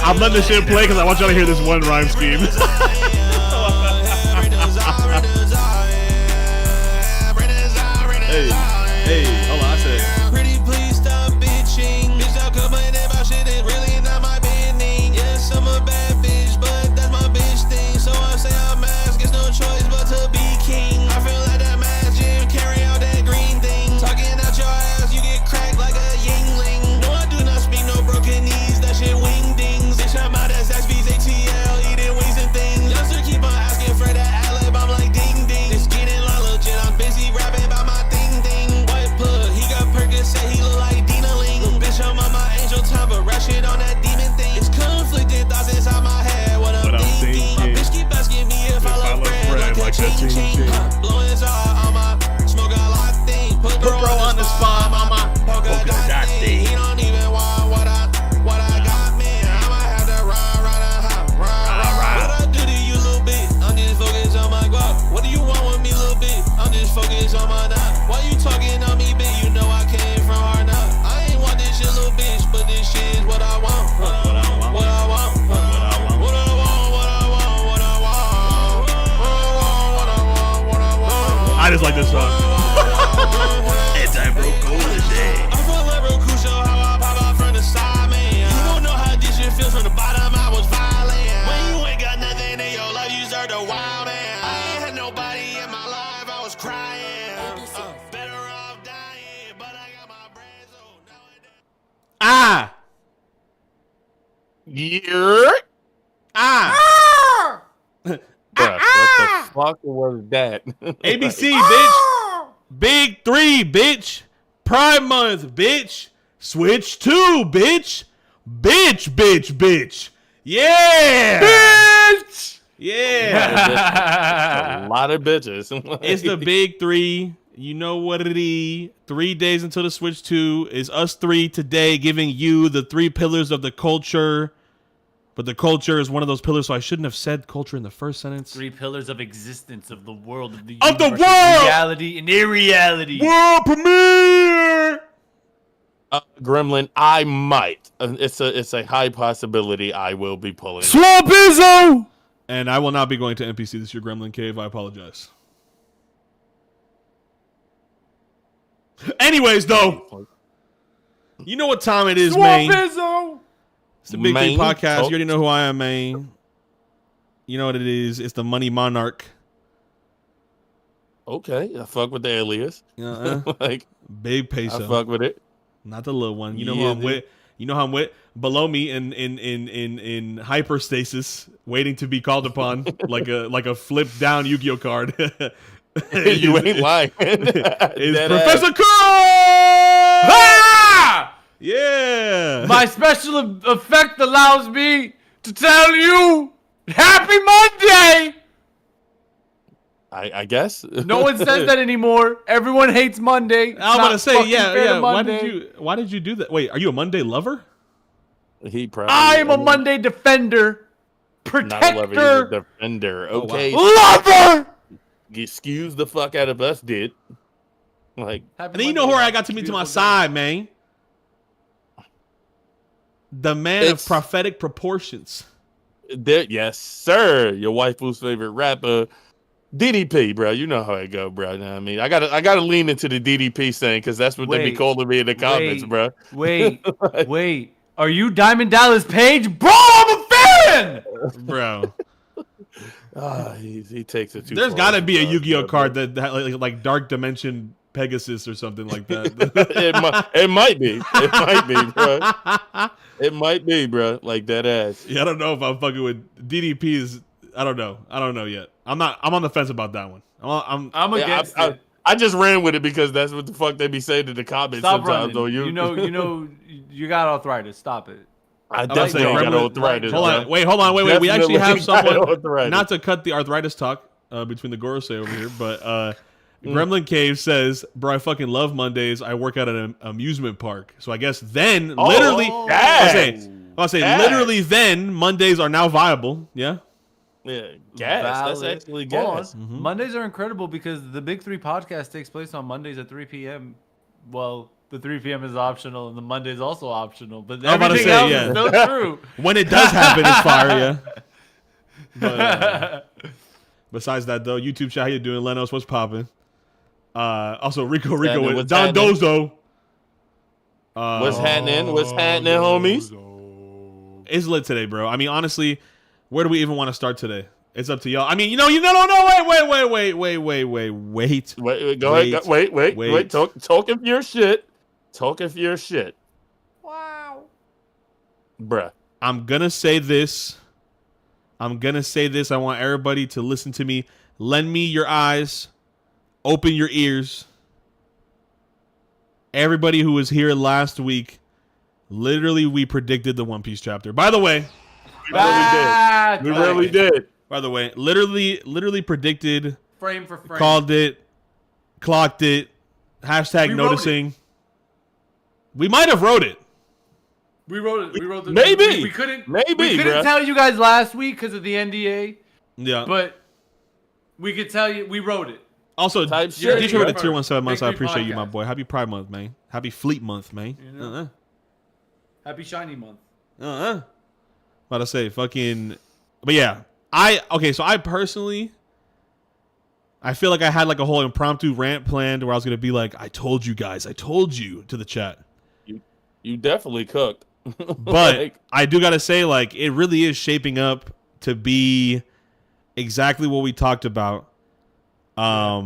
I'm letting this shit play because I want y'all to hear this one rhyme scheme. Hey, hold on, I said. Pretty please stop bitching. Bitch, stop complaining about shit that really not my business. Yes, I'm a bad bitch, but that's my bitch thing. So I say I'm mask, it's no choice but to be king. I feel like that mask Jim carry out that green thing. Talking out your ass, you get cracked like a yingling. No, I do not speak no broken knees, that shit wing dings. Bitch, I'm out as XB's ATL, eating wings and things. Youngster keep on asking for that ad-lib, I'm like ding ding. It's getting like legit, I'm busy rapping about my thing ding. White plug, he got Perkins, say he look like Dina Ling. Bitch, I'm on my angel time, but rush it on that demon thing. It's conflicted thoughts inside my head, what I'm thinking. My bitch keep asking me if I love bread, like a ching ching. Blowing his eye on my smoke a lot thing. Put bro on the spot, mama. Polka dot thing. He don't even want what I got, man. I'ma have to ride. What I do to you, little bit? I'm just focused on my guap. What do you want with me, little bit? I'm just focused on my knot. Why you talking on me, bitch? You know I came from hard knock. I ain't want this shit, little bitch, but this shit is what I want. What I want. What I want. What I want. What I want. What I want. What I want. What I want. What I want. I just like this song. Anti-bro coalition. I feel like bro cool show how I pop out from the side, man. You don't know how this shit feels from the bottom. I was violent. When you ain't got nothing in your life, you start to wild, man. I ain't had nobody in my life. I was crying. Better off dying, but I got my brain so nowadays. Ah! Yeah. Ah! Bruh, what the fuck was that? ABC, bitch. Big 3, bitch. Prime Month, bitch. Switch 2, bitch. Bitch. Yeah! Bitch! Yeah! A lot of bitches. It's the big 3. You know what it is. 3 days until the Switch 2 is us 3 today giving you the 3 pillars of the culture. But the culture is one of those pillars, so I shouldn't have said culture in the first sentence. 3 pillars of existence of the world, of the Of the universe, world! reality and irreality. World premiere! Gremlin, I might. It's a high possibility I will be pulling. Swamp PESO! And I will not be going to NPC this year, Gremlin Cave. I apologize. Anyways, though, you know what time it is, man. It's the Big Three Podcast. You already know who I am, man. You know what it is. It's the Money Monarch. Okay, I fuck with the alias. Like Big Peso. I fuck with it. Not the little one. You know who I'm with. You know how I'm with. Below me in hyperstasis, waiting to be called upon, like a flip down Yu-Gi-Oh card. You ain't lying. Is Professor Kuro! Ah! Yeah. My special effect allows me to tell you Happy Monday! I guess. No one says that anymore. Everyone hates Monday. It's I'm gonna not say, fucking yeah. fair to Why Monday. did you do that? Wait, are you a Monday lover? He probably. I am a Monday defender, Not a lover, he's a protector, defender. Okay, lover. excuse the fuck out of us, did. Like, And then you know who I got to meet to my side, man. The man of prophetic proportions. Yes, sir. Your waifu's favorite rapper, DDP, bro. You know how it go, bro. You know what I mean? I gotta lean into the DDP thing because that's what they be calling me in the comments, bro. Wait. Are you Diamond Dallas Page? Bro, I'm a fan! Bro. He takes it too There's far. gotta be a Yu-Gi-Oh card that like Dark Dimension Pegasus or something like that. it might be. It might be, bro. It might be, bro. Like that ass. Yeah, I don't know if I'm fucking with DDP. Is I don't know yet. I'm on the fence about that one. I'm against it. I just ran with it because that's what the fuck they be saying in the comments Stop sometimes. running. You know, you got arthritis. Stop it. I definitely got arthritis. Hold on. Wait. We actually have someone. Not to cut the arthritis talk between the Gorosei over here, but Gremlin Cave says, "Bro, I fucking love Mondays. I work at an amusement park, so I guess then literally, I'll say literally then Mondays are now viable. Yeah." Yeah, gas. Valid. That's actually gas. Mondays are incredible because the Big Three podcast takes place on Mondays at 3 p.m. Well, The 3 p.m. is optional, and the Monday is also optional. But I'm about to everything say, else yeah. is still true. When it does happen, it's fire, yeah. But besides that, though, YouTube chat, how you doing? Lenos, what's popping? Also, Rico with Don Dozo. What's happening? What's happening, homies? It's lit today, bro. I mean, honestly, where do we even want to start today? It's up to y'all. I mean, no, wait. Go ahead. Wait. Talking for your shit. Talking for your shit. Wow. Bruh. I'm going to say this. I want everybody to listen to me. Lend me your eyes. Open your ears. Everybody who was here last week, literally, we predicted the One Piece chapter. By the way, we really did. By the way, literally predicted. Frame for frame. Called it. Clocked it. Hashtag noticing. We might have wrote it. We wrote it. Maybe. We couldn't bruh. tell you guys last week because of the NDA. Yeah. But we could tell you we wrote it. Also, type shit. DJ with the tier 17 months. I appreciate podcast. You, my boy. Happy Pride Month, man. Happy Fleet Month, man. You know? Happy Shiny Month. About to say fucking, but yeah, so I personally, I feel like I had like a whole impromptu rant planned where I was gonna be like, I told you to the chat. You definitely cooked. But I do gotta say, like, it really is shaping up to be exactly what we talked about. I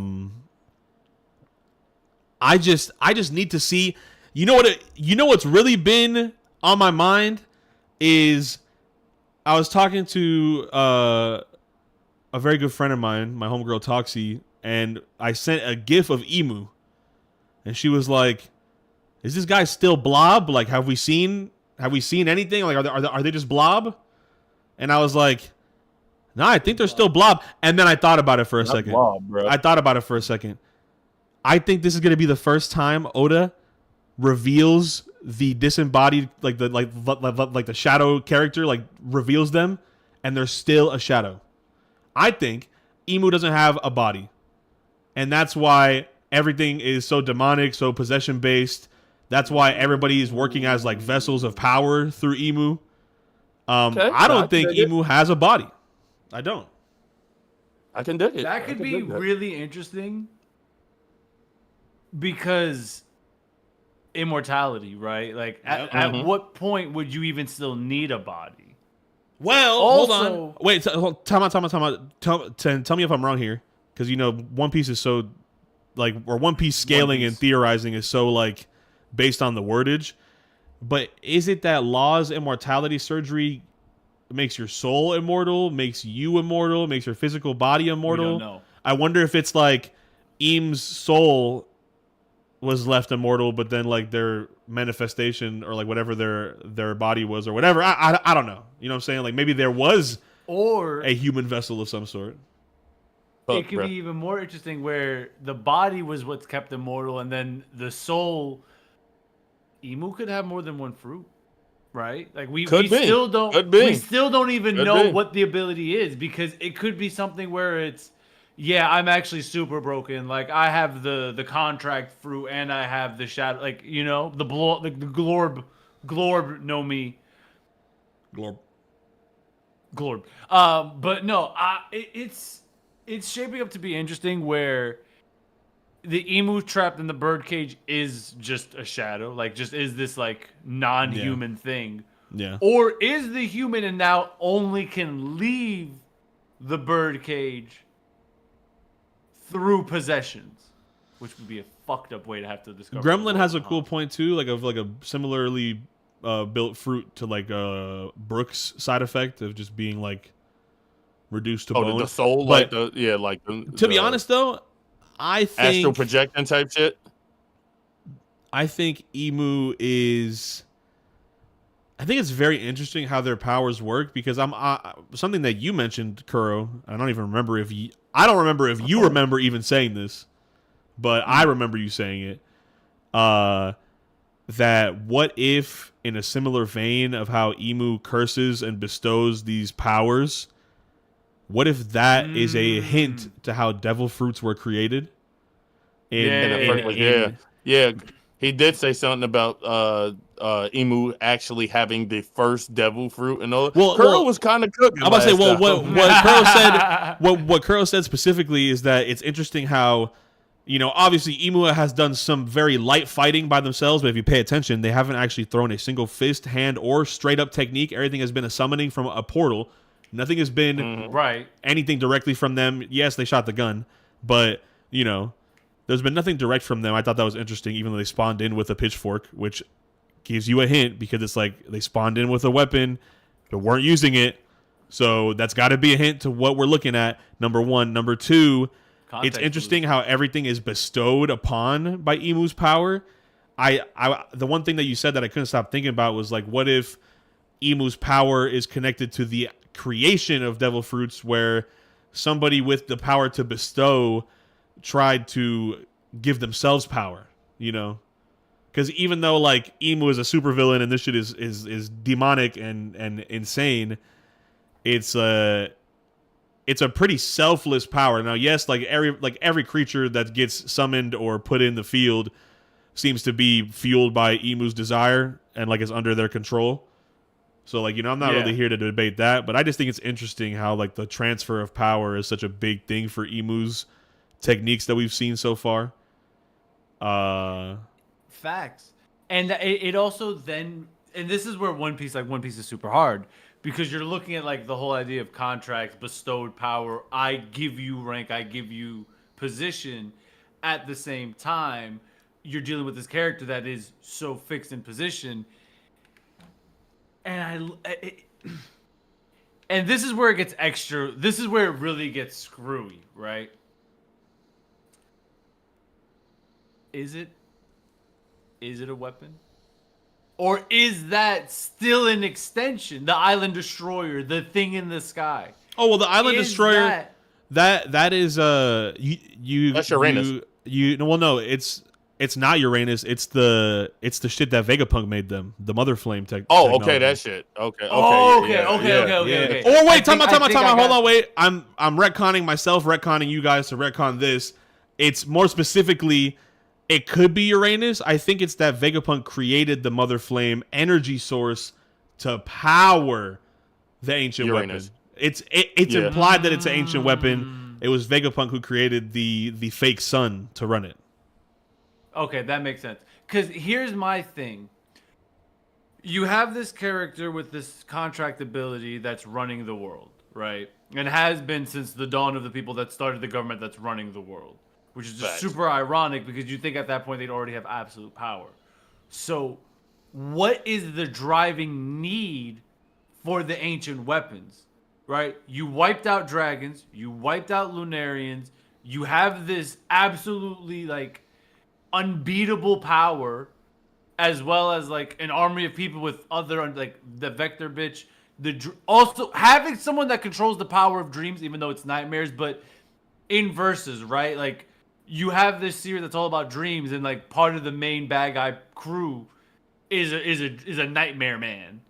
just need to see. You know what's really been on my mind is I was talking to a very good friend of mine, my homegirl Toxie, and I sent a GIF of Emu, and she was like, "Is this guy still Blob? Like, have we seen anything? Like, are they just Blob?" And I was like, "No, I think they're still Blob." And then I thought about it for a second. Blob, bro. I think this is gonna be the first time Oda reveals the disembodied, like the shadow character, like reveals them, and they're still a shadow. I think Emu doesn't have a body, and that's why everything is so demonic, so possession based. That's why everybody is working as like vessels of power through Emu. I don't think Emu has a body. I don't. I can dig it. That could be really interesting because immortality, right? Like, at what point would you even still need a body? Well, hold on. Wait, time out. Tell me if I'm wrong here, because One Piece is so like, or One Piece scaling and theorizing is so like based on the wordage. But is it that Law's immortality surgery makes your soul immortal, makes you immortal, makes your physical body immortal? We don't know. I wonder if it's like Eam's soul was left immortal, but then like their manifestation or like whatever their body was or whatever. I don't know. You know what I'm saying? Like maybe there was a human vessel of some sort. It could be even more interesting where the body was what's kept immortal, and then the soul. Emu could have more than one fruit, right? Like we still don't even know what the ability is, because it could be something where it's, I'm actually super broken. Like I have the contract fruit and I have the shadow, like the glorb know me. Glorb. But no, it's shaping up to be interesting where the emu trapped in the birdcage is just a shadow, like just is this like non-human thing. Yeah. Or is the human and now only can leave the birdcage through possessions, which would be a fucked up way to have to discover. Gremlin has a cool point too, like a similarly built fruit to like Brooks' side effect of just being like reduced to bone. The soul, but, to be honest though, I think astral projecting type shit. I think Emu is. I think it's very interesting how their powers work, because I'm something that you mentioned, Kuro. I don't even remember if you. I don't remember if you remember even saying this, but I remember you saying it. That what if, in a similar vein of how Emu curses and bestows these powers, what if that is a hint to how devil fruits were created? Yeah. He did say something about Emu actually having the first devil fruit and all. Well, Kuro was kind of cooking. I'm about to say, well, what Kuro said, what Kuro said specifically is that it's interesting how, obviously Emu has done some very light fighting by themselves, but if you pay attention, they haven't actually thrown a single fist, hand, or straight up technique. Everything has been a summoning from a portal. Nothing has been anything directly from them. Yes, they shot the gun, but there's been nothing direct from them. I thought that was interesting, even though they spawned in with a pitchfork, which gives you a hint because it's like they spawned in with a weapon but weren't using it. So that's got to be a hint to what we're looking at, number one. Number two, it's interesting how everything is bestowed upon by Emu's power. The one thing that you said that I couldn't stop thinking about was like, what if Emu's power is connected to the creation of devil fruits, where somebody with the power to bestow tried to give themselves power, because even though like Emu is a supervillain and this shit is demonic and insane, it's a pretty selfless power. Now, yes, like every creature that gets summoned or put in the field seems to be fueled by Emu's desire and like is under their control. So like, I'm not really here to debate that, but I just think it's interesting how like the transfer of power is such a big thing for Emu's techniques that we've seen so far. Facts. And it also then, and this is where One Piece is super hard, because you're looking at like the whole idea of contracts, bestowed power. I give you rank, I give you position. At the same time, you're dealing with this character that is so fixed in position. And and this is where it gets extra. This is where it really gets screwy, right? Is it a weapon? Or is that still an extension? The Island Destroyer, the thing in the sky. Oh, well, the Island Destroyer, that is that's Uranus. No, it's not Uranus. It's the shit that Vegapunk made them. The Mother Flame technology. Oh, okay, that shit. Okay. Okay. Oh, wait, time out. Hold on, wait. I'm retconning myself, retconning you guys to retcon this. It's more specifically, it could be Uranus. I think it's that Vegapunk created the Mother Flame energy source to power the ancient weapon. It's implied that it's an ancient weapon. It was Vegapunk who created the fake sun to run it. Okay, that makes sense. Because here's my thing. You have this character with this contract ability that's running the world, right? And has been since the dawn of the people that started the government that's running the world. Which is just super ironic, because you think at that point they'd already have absolute power. So, what is the driving need for the ancient weapons, right? You wiped out dragons, you wiped out Lunarians, you have this absolutely like unbeatable power, as well as like an army of people with other, like the Vector bitch, also having someone that controls the power of dreams, even though it's nightmares, but in verses, right? Like, you have this series that's all about dreams, and like part of the main bad guy crew is a nightmare man.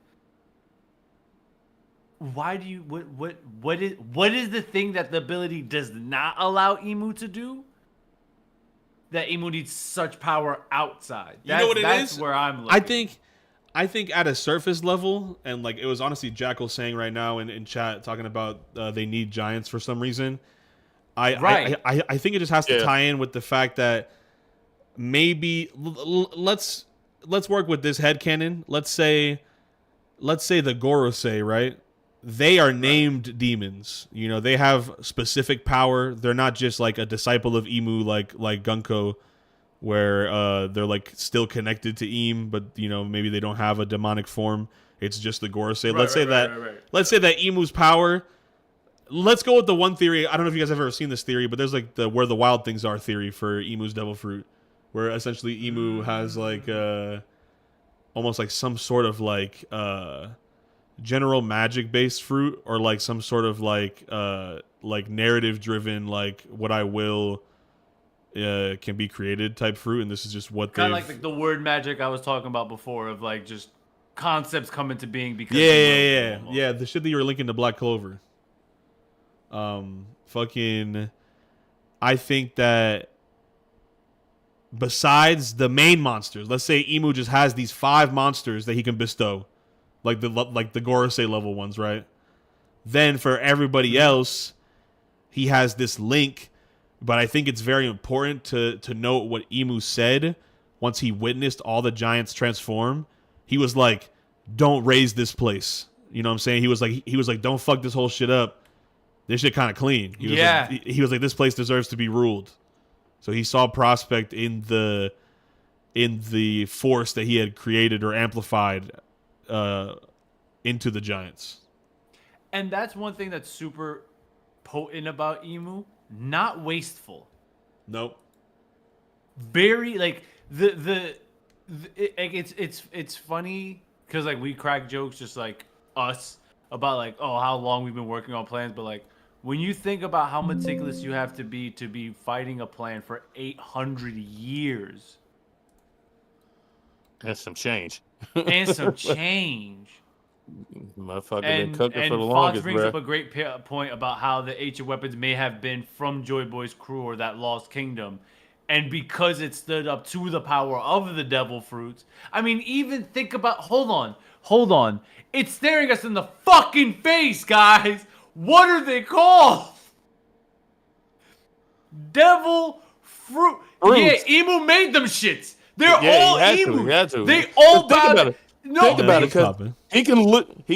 Why do you what is the thing that the ability does not allow Emu to do? That Emu needs such power outside. That's where I'm looking. I think at a surface level, and like it was honestly Jackal saying right now in chat talking about they need giants for some reason. I think it just has to tie in with the fact that maybe let's work with this headcanon. Let's say the Gorosei, right? They are named demons. They have specific power. They're not just like a disciple of Emu like Gunko, where they're like still connected to Im, but maybe they don't have a demonic form. It's just the Gorosei. Let's say that Emu's power. Let's go with the one theory. I don't know if you guys have ever seen this theory, but there's like the where the wild things are theory for Emu's devil fruit, where essentially Emu has like almost like some sort of like general magic based fruit, or like some sort of like narrative driven, like what I will can be created type fruit, and this is just what kind of like the word magic I was talking about before, of like just concepts come into being because the shit that you were linking to Black Clover. I think that besides the main monsters, let's say Imu just has these 5 monsters that he can bestow, like the Gorosei level ones, right? Then for everybody else, he has this link. But I think it's very important to note what Imu said once he witnessed all the giants transform. He was like, "Don't raise this place." You know what I'm saying? He was like, "Don't fuck this whole shit up. This shit kind of clean." He was like, "This place deserves to be ruled." So he saw prospect in the force that he had created or amplified into the giants. And that's one thing that's super potent about Imu. Not wasteful. Nope. Very like it's funny because like we crack jokes just like us about like, oh, how long we've been working on plans, but like when you think about how meticulous you have to be fighting a plan for 800 years and some change. Motherfucker been cooking for the longest, Fox brings bro. up a great point about how the ancient weapons may have been from Joy Boy's crew or that lost kingdom. And because it stood up to the power of the devil fruits. I mean, even think about... Hold on. It's staring us in the fucking face, guys. What are they called? Devil fruit. Yeah, Imu made them shits. They're all Imu. They all think about it. No, think about it, because he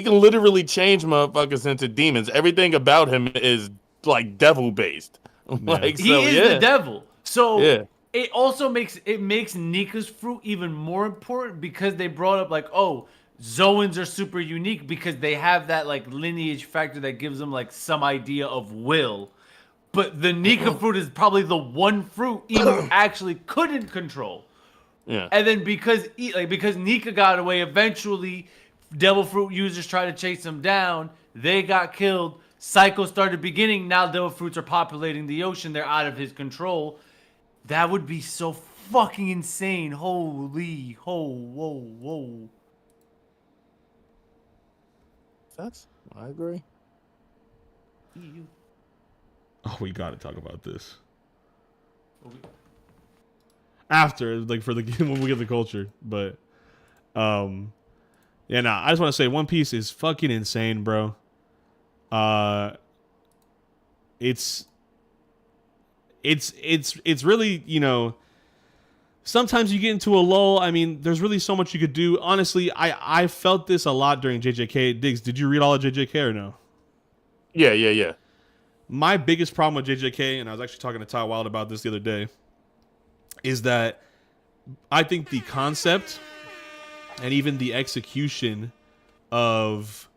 can literally change motherfuckers into demons. Everything about him is like devil based. Like he is the devil. So it also makes Nika's fruit even more important because they brought up like, oh, Zoans are super unique because they have that like lineage factor that gives them like some idea of will. But the Nika fruit is probably the one fruit Imu actually couldn't control. Yeah. And then because Nika got away, eventually devil fruit users tried to chase him down. They got killed. Cycle started beginning. Now devil fruits are populating the ocean. They're out of his control. That would be so fucking insane. Holy, whoa. I agree. Oh, we got to talk about this. After, like, for the when we get the culture, but I just want to say One Piece is fucking insane, bro. It's really, you know, sometimes you get into a lull. I mean, there's really so much you could do. Honestly, I felt this a lot during JJK. Diggs, did you read all of JJK or no? Yeah. My biggest problem with JJK, and I was actually talking to Ty Wild about this the other day, is that I think the concept and even the execution of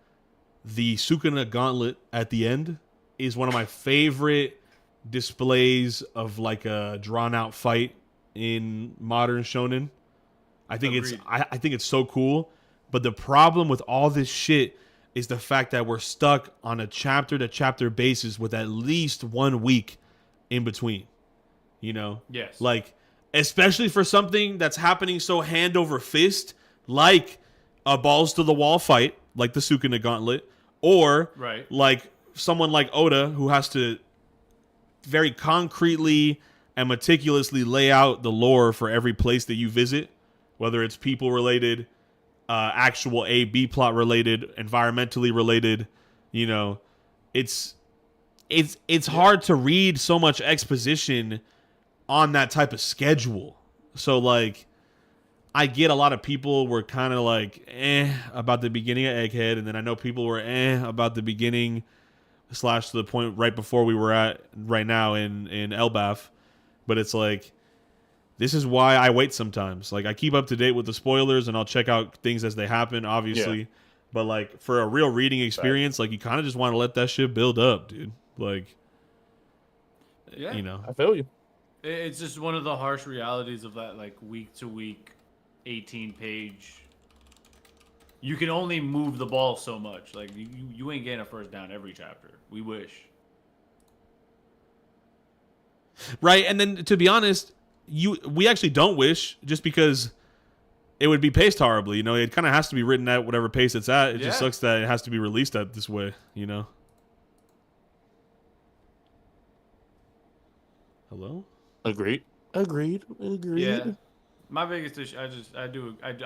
the Sukuna Gauntlet at the end is one of my favorite displays of like a drawn out fight in modern shonen. I think I think it's so cool. But the problem with all this shit is the fact that we're stuck on a chapter to chapter basis with at least 1 week in between. You know? Yes. Like, especially for something that's happening so hand over fist, like a balls to the wall fight, like the Sukuna Gauntlet, or like someone like Oda who has to very concretely and meticulously lay out the lore for every place that you visit, whether it's people related, actual A-B plot related, environmentally related. You know, it's hard to read so much exposition on that type of schedule. So like, I get a lot of people were kind of like about the beginning of Egghead, and then I know people were about the beginning / to the point right before we were at right now in Elbaf. But it's like, this is why I wait sometimes. Like, I keep up to date with the spoilers and I'll check out things as they happen, obviously. Yeah. But like, for a real reading experience, like, you kind of just want to let that shit build up, dude. Like, you know. I feel you. It's just one of the harsh realities of that, like, week to week, 18-page. You can only move the ball so much. Like, you ain't getting a first down every chapter. We wish. Right, and then to be honest, we actually don't wish, just because it would be paced horribly. You know, it kind of has to be written at whatever pace it's at. It just sucks that it has to be released at this way. You know. Hello. Agreed. Agreed. Yeah. My biggest issue, I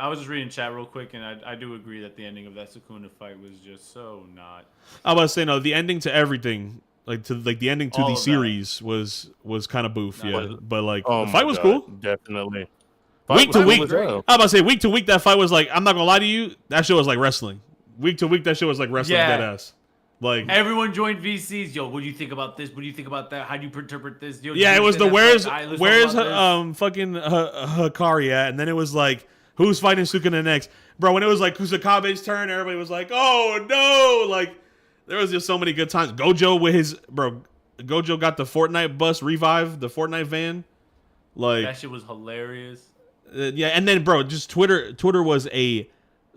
was just reading chat real quick, and I do agree that the ending of that Sukuna fight was just so not. I was saying, no, the ending to everything, the ending to the series was kind of boof, yeah. But like the fight was cool, definitely. Week to week, I was about to say week to week that fight was like, I'm not gonna lie to you, that shit was like wrestling. Week to week that shit was like wrestling dead ass. Like everyone joined VCs. Yo, what do you think about this? What do you think about that? How do you interpret this? Yo, yeah, it was the where's fucking Hikari at, and then it was like who's fighting Sukuna next, bro. When it was like Kusakabe's turn, everybody was like, oh no, like there was just so many good times. Gojo with his Gojo got the Fortnite bus revive, the Fortnite van, like that shit was hilarious. Yeah, and then bro, just Twitter was a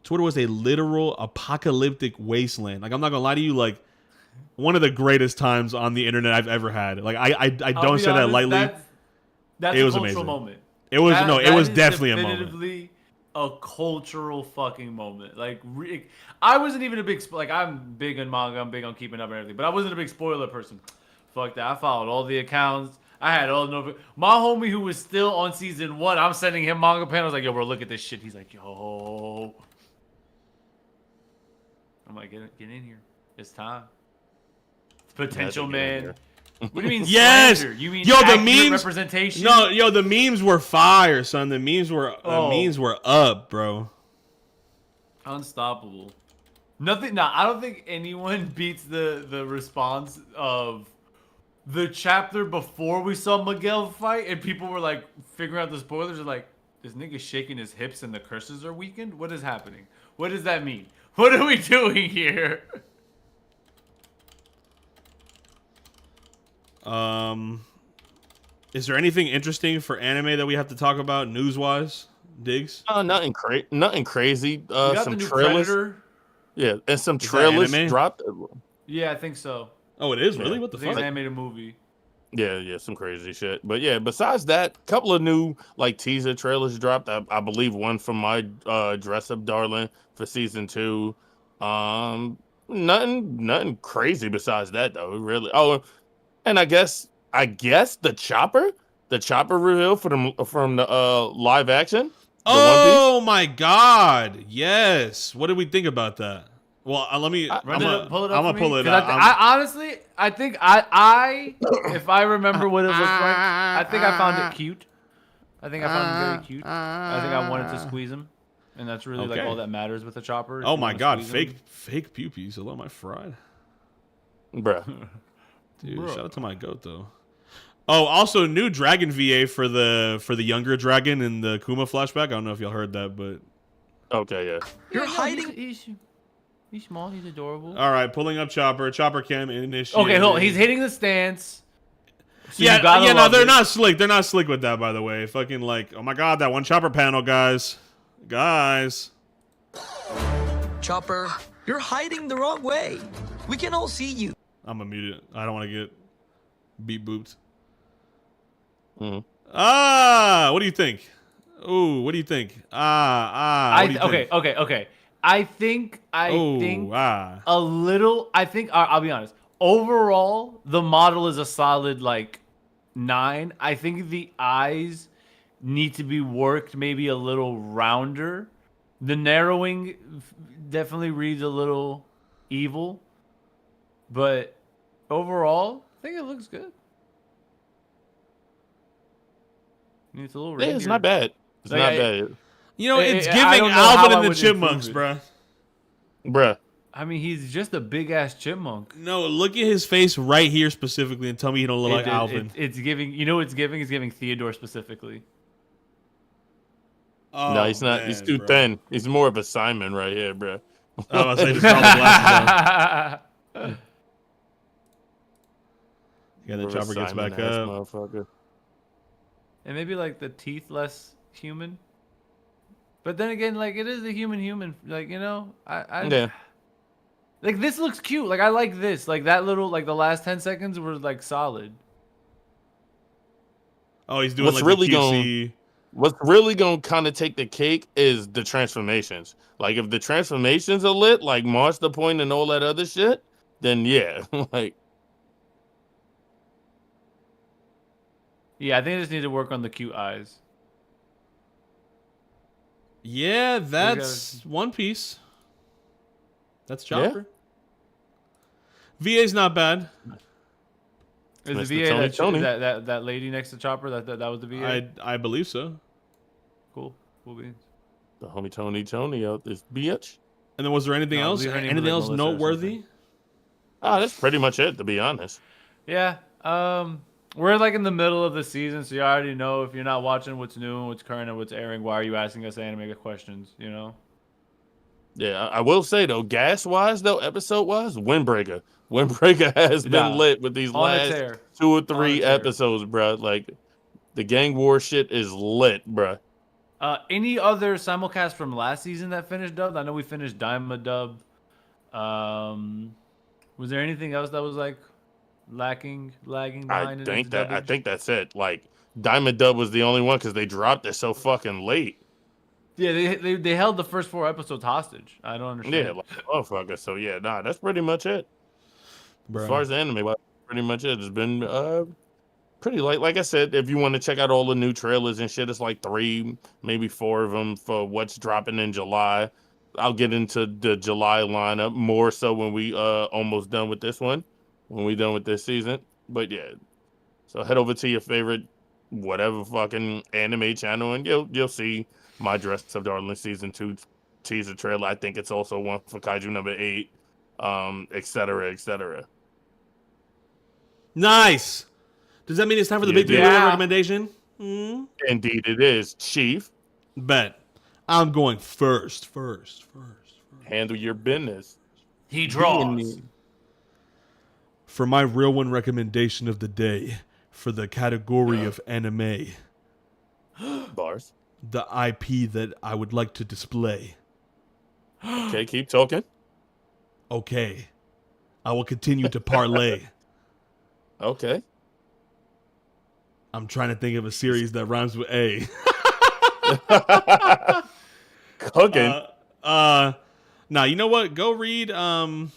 literal apocalyptic wasteland. Like I'm not gonna lie to you, like one of the greatest times on the internet I've ever had. Like I don't say that lightly. That's it was a cultural amazing. moment. It was it was definitely a moment. Definitively a cultural fucking moment. Like I wasn't even a big I'm big on manga, I'm big on keeping up and everything, but I wasn't a big spoiler person. Fuck that. I followed all the accounts. I had all the my homie who was still on season 1. I'm sending him manga panels like, yo, bro, look at this shit. He's like, yo. I'm like, get in here. It's time. Potential man. What do you mean? Yes. Slander? You mean the memes representation? No, the memes were fire, son. The memes were up, bro. Unstoppable. Nothing. Nah, I don't think anyone beats the response of the chapter before we saw Miguel fight, and people were like figuring out the spoilers. Are like, this nigga shaking his hips and the curses are weakened. What is happening? What does that mean? What are we doing here? Is there anything interesting for anime that we have to talk about news-wise? Diggs? Nothing crazy. Some trailers. Predator. Yeah, and some trailers dropped. Yeah, I think so. Oh, it is really? What the fuck? It's an animated movie. Yeah, some crazy shit. But yeah, besides that, a couple of new like teaser trailers dropped. I believe one from my Dress Up Darling for season 2. Nothing crazy besides that though. Really. Oh, and I guess the Chopper reveal from the live action. Oh my God! Yes. What did we think about that? Well, let me. I'm gonna pull it up. I honestly, I think if I remember what it looked like, I think I found it cute. I think I found him very cute. I think I wanted to squeeze him, and that's really like all that matters with a Chopper. Oh my God! Fake puppies. Hello, my fried. Bruh. Dude, shout out to my goat though. Oh, also new Dragon VA for the younger dragon in the Kuma flashback. I don't know if y'all heard that, but okay, yeah. You're hiding. He's small. He's adorable. All right, pulling up Chopper. Chopper cam initiated. Okay, hold on. He's hitting the stance. So no, they're not slick. They're not slick with that, by the way. Fucking like, oh my God, that one Chopper panel, guys. Chopper, you're hiding the wrong way. We can all see you. I'm gonna mute it. I don't want to get beat booped. Mm-hmm. What do you think? Ooh, what do you think? Okay. I think a little. I think I'll be honest. Overall, the model is a solid like 9. I think the eyes need to be worked maybe a little rounder. The narrowing definitely reads a little evil, but overall, I think it looks good. It's a little reindeer. It's not bad. It's not bad. You know, it's giving Alvin and the Chipmunks, bruh. I mean, he's just a big ass chipmunk. No, look at his face right here specifically, and tell me he don't look like Alvin. It's giving. You know, it's giving. It's giving Theodore specifically. Oh, no, he's not. Man, he's too thin. He's more of a Simon right here, bro. I was say just all the glasses on. Yeah, the Chopper gets back up. And maybe like the teeth less human. But then again, like it is a human. Like, you know, yeah. Like this looks cute. Like I like this. Like that little, like the last 10 seconds were like solid. Oh, he's doing what's really gonna kind of take the cake is the transformations. Like if the transformations are lit, like March the Point and all that other shit, then yeah, like. Yeah, I think I just need to work on the cute eyes. Yeah, that's One Piece. That's Chopper. Yeah. VA's not bad. Is the VA that lady next to Chopper? That was the VA? I believe so. Cool beans. The homie Tony out this bitch. And then was there anything else? Anything else noteworthy? That's pretty much it, to be honest. Yeah. We're like in the middle of the season, so you already know if you're not watching what's new and what's current and what's airing, why are you asking us anime questions, you know? Yeah, I will say though, gas-wise though, episode-wise, Windbreaker has been lit with these last 2 or 3 episodes, bro. Like, the gang war shit is lit, bro. Any other simulcast from last season that finished dubbed? I know we finished Daima dubbed. Was there anything else that was like lagging behind? I think that's it. Like, Daima dub was the only one because they dropped it so fucking late. Yeah, they held the first 4 episodes hostage. I don't understand. Yeah, like, motherfucker. So yeah, that's pretty much it. Bro. As far as the anime, pretty much it. It's been pretty light. Like I said, if you want to check out all the new trailers and shit, it's like 3, maybe 4 of them for what's dropping in July. I'll get into the July lineup more so when we almost done with this one, when we done with this season. But yeah, so head over to your favorite whatever fucking anime channel and you'll see My Dress of Darling season 2 teaser trailer. I think it's also one for Kaiju number 8, et cetera, et cetera. Nice. Does that mean it's time for the big recommendation? Mm-hmm. Indeed it is, Chief. Bet. I'm going first. Handle your business. He draws. For my real one recommendation of the day, for the category of anime. Bars. The IP that I would like to display. Okay, keep talking. Okay. I will continue to parlay. Okay. I'm trying to think of a series that rhymes with A. Cooking. Now, you know what? Go read. I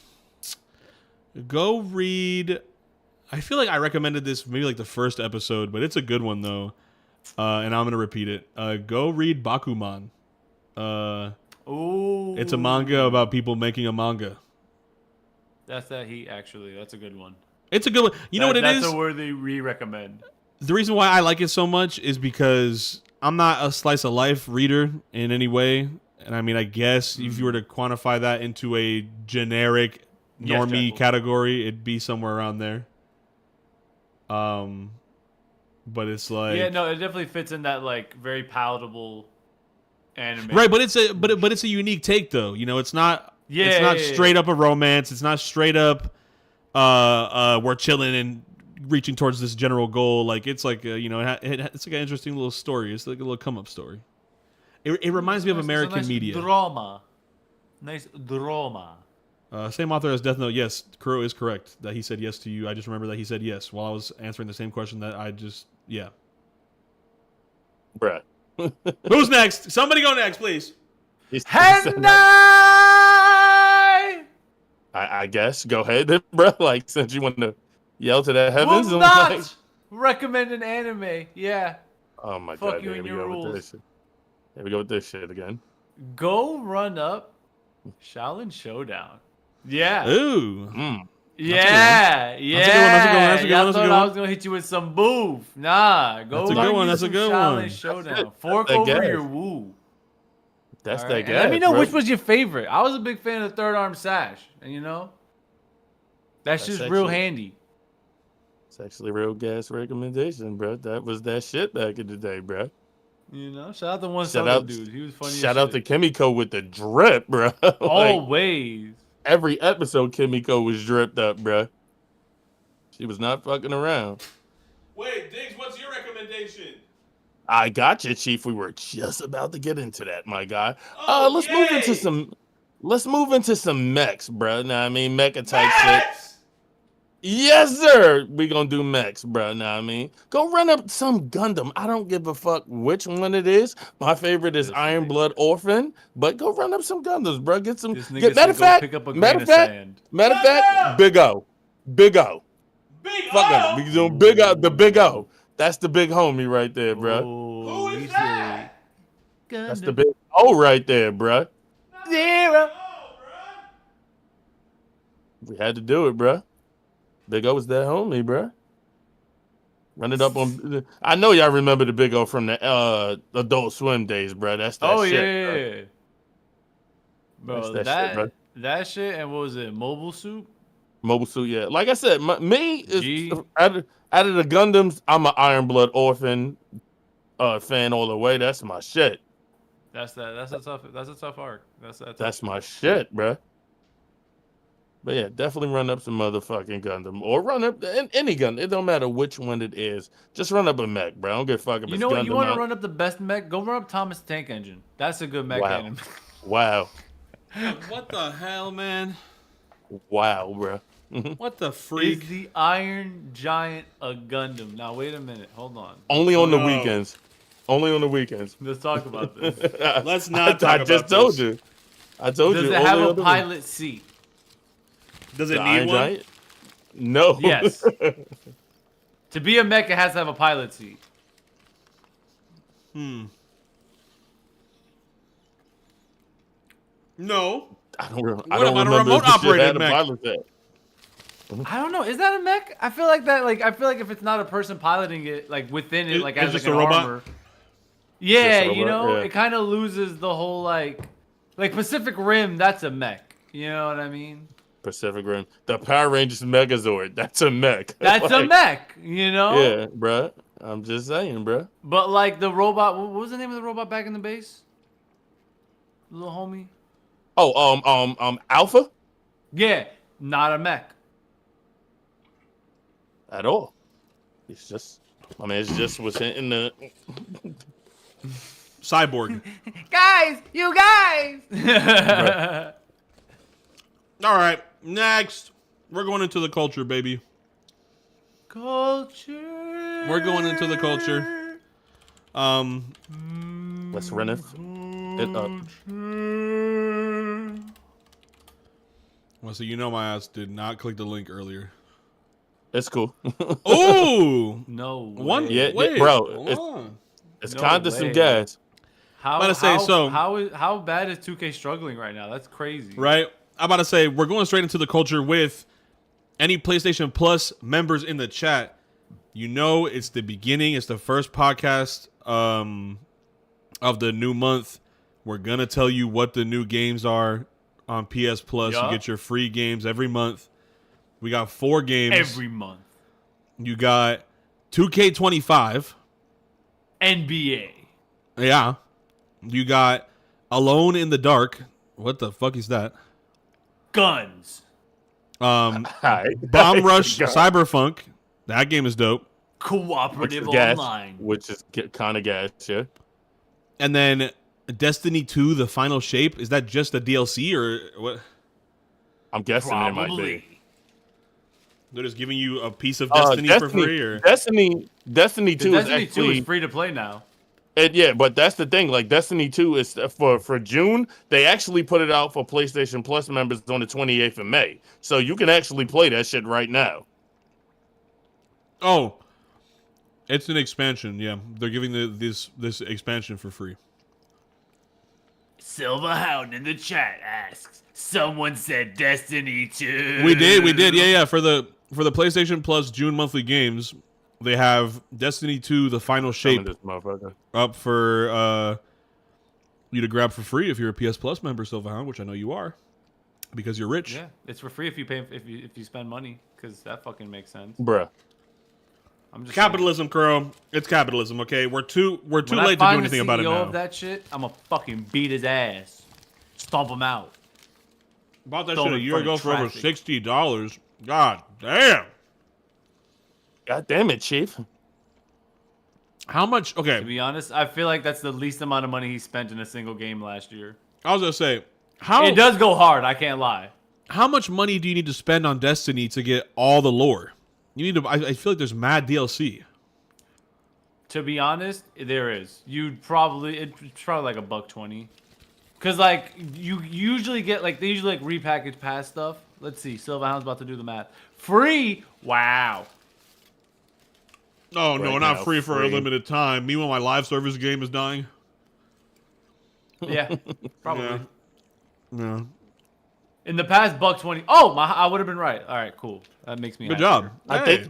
feel like I recommended this maybe like the first episode, but it's a good one though. And I'm gonna repeat it. Go read Bakuman. It's a manga about people making a manga. That's that heat, actually. That's a good one. It's a good one. You know what it is? That's a worthy re-recommend. The reason why I like it so much is because I'm not a slice of life reader in any way. And I mean, I guess if you were to quantify that into a generic normie category, it'd be somewhere around there. But it's like, yeah, no, it definitely fits in that like very palatable anime. Right, but it's a unique take though. You know, it's not straight up a romance. It's not straight up we're chilling and reaching towards this general goal. Like it's like it's like an interesting little story. It's like a little come up story. It reminds me of American media. Nice drama. Same author as Death Note. Yes, Kuro is correct that he said yes to you. I just remember that he said yes while I was answering the same question that I just Bruh. Who's next? Somebody go next, please. Hentai! I guess. Go ahead, bro. Like, since you want to yell to the heavens. Will not recommend an anime. Yeah. Oh, my Fuck God. you and your rules. Here we go with this shit again. Go run up Shaolin Showdown. Yeah. Ooh. Yeah. That's a good one. I thought I was going to hit you with some boof. Nah. Go That's a good one. Shaolin Showdown. Fork over your woo. That's that guy. Let me know which was your favorite. I was a big fan of Third Arm Sash. And you know, that's just real handy. It's actually real gas recommendation, bro. That was that shit back in the day, bro. You know, shout out to one Southern dude. He was funny. Shout out to Kimiko with the drip, bro. Like, always. Every episode, Kimiko was dripped up, bro. She was not fucking around. Wait, Diggs, what's your recommendation? I got you, Chief. We were just about to get into that, my guy. Let's move into some mechs, bro. Nah, I mean mecha type shit. Yes, sir. We gonna do mechs, bro. Nah, I mean, go run up some Gundam. I don't give a fuck which one it is. My favorite is Iron Blood Orphan, but go run up some Gundams, bro. Get some. Matter of fact, Big O. Fuck it. We doing Big O. The Big O. That's the big homie right there, bro. Who is that? That's the big O right there, bro. Zero. We had to do it, bro. Big O was that homie, bro. Run it up on. I know y'all remember the Big O from the Adult Swim days, bro. That's that shit. Yeah. Bro, That's that shit, bro. that shit, and what was it? Mobile Suit? Mobile Suit, yeah. Like I said, me is out of the Gundams, I'm an Iron Blood Orphan fan all the way. That's my shit. That's a tough arc. That's my shit, bro. But yeah, definitely run up some motherfucking Gundam. Or run up any gun. It don't matter which one it is. Just run up a mech, bro. I don't give a fuck if You know what? Gundam You want to out. run up the best mech? Go run up Thomas Tank Engine. That's a good mech anime. Wow. What the hell, man? Wow, bro. What the freak? Is the Iron Giant a Gundam? Now, wait a minute. Hold on. Only on the weekends. Only on the weekends. Let's talk about this. Let's not talk about this. I just told you. I told you. Does it have a pilot seat? Does it The need Iron one? Giant? No. Yes. To be a mech, it has to have a pilot seat. No. I don't remember. What about a remote operated mech? I don't know. Is that a mech? I feel like that. Like I feel like if it's not a person piloting it, like within it, like it's as just like a an robot? armor. Yeah, Just a you robot, know, yeah. it kind of loses the whole like Pacific Rim. That's a mech. You know what I mean? Pacific Rim. The Power Rangers Megazord. That's a mech. That's a mech. You know? Yeah, bruh. I'm just saying, bruh. But like the robot, what was the name of the robot back in the base? Little homie. Oh, Alpha? Yeah, not a mech. At all. It's just, it's just what's in the. Cyborg. Guys, you guys. All right, next. We're going into the culture, baby. Culture. We're going into the culture. Let's run it up. Well, so you know my ass did not click the link earlier. It's cool. Oh! No way. One? Yeah, Wait, bro. hold on. It's No kind of some way. gas. How, about to say, how bad is 2K struggling right now? That's crazy. Right? I'm about to say, we're going straight into the culture with any PlayStation Plus members in the chat. You know it's the beginning. It's the first podcast of the new month. We're going to tell you what the new games are on PS Plus. Yeah. You get your free games every month. We got 4 games. Every month. You got 2K25. NBA. Yeah. You got Alone in the Dark. What the fuck is that? Guns. Hi. Bomb Rush Cyberpunk. That game is dope. Cooperative Gas, online. which is kind of gas, yeah. And then Destiny 2, The Final Shape. Is that just a DLC or what? I'm guessing it might be. Probably. They're just giving you a piece of Destiny for free? Or Destiny 2 Destiny is 2 actually is free to play now. yeah, but that's the thing. Like Destiny 2 is for June. They actually put it out for PlayStation Plus members on the 28th of May, so you can actually play that shit right now. Oh, it's an expansion. Yeah, they're giving this expansion for free. Silverhound in the chat asks, someone said Destiny 2. We did. Yeah. For the PlayStation Plus June monthly games, they have Destiny 2, The Final Shape This motherfucker. up for you to grab for free if you're a PS Plus member, Silverhound, which I know you are, because you're rich. Yeah, it's for free if you pay if you spend money, because that fucking makes sense. Bruh. I'm just Capitalism, Crow. It's capitalism. Okay, we're too When late I to do find anything the about it CEO now. of that shit, I'm gonna fucking beat his ass, stomp him out. Bought that Throw shit him a in year front ago of for over traffic. $60. God damn. God damn it, Chief. How much? Okay, To be honest, I feel like that's the least amount of money he spent in a single game last year. I was gonna say, how It does go hard, I can't lie. how much money do you need to spend on Destiny to get all the lore? You need to. I feel like there's mad DLC. To be honest, there is. It's probably like $120. Cause like you usually get like they usually like repackage past stuff. Let's see, Silverhound's about to do the math. Free? Wow. Oh, no, right not now, free for a limited time. Meanwhile, my live service game is dying. Yeah, probably. Yeah. In the past, $1.20. Oh, I would have been right. All right, cool. That makes me Good happier. job. I think,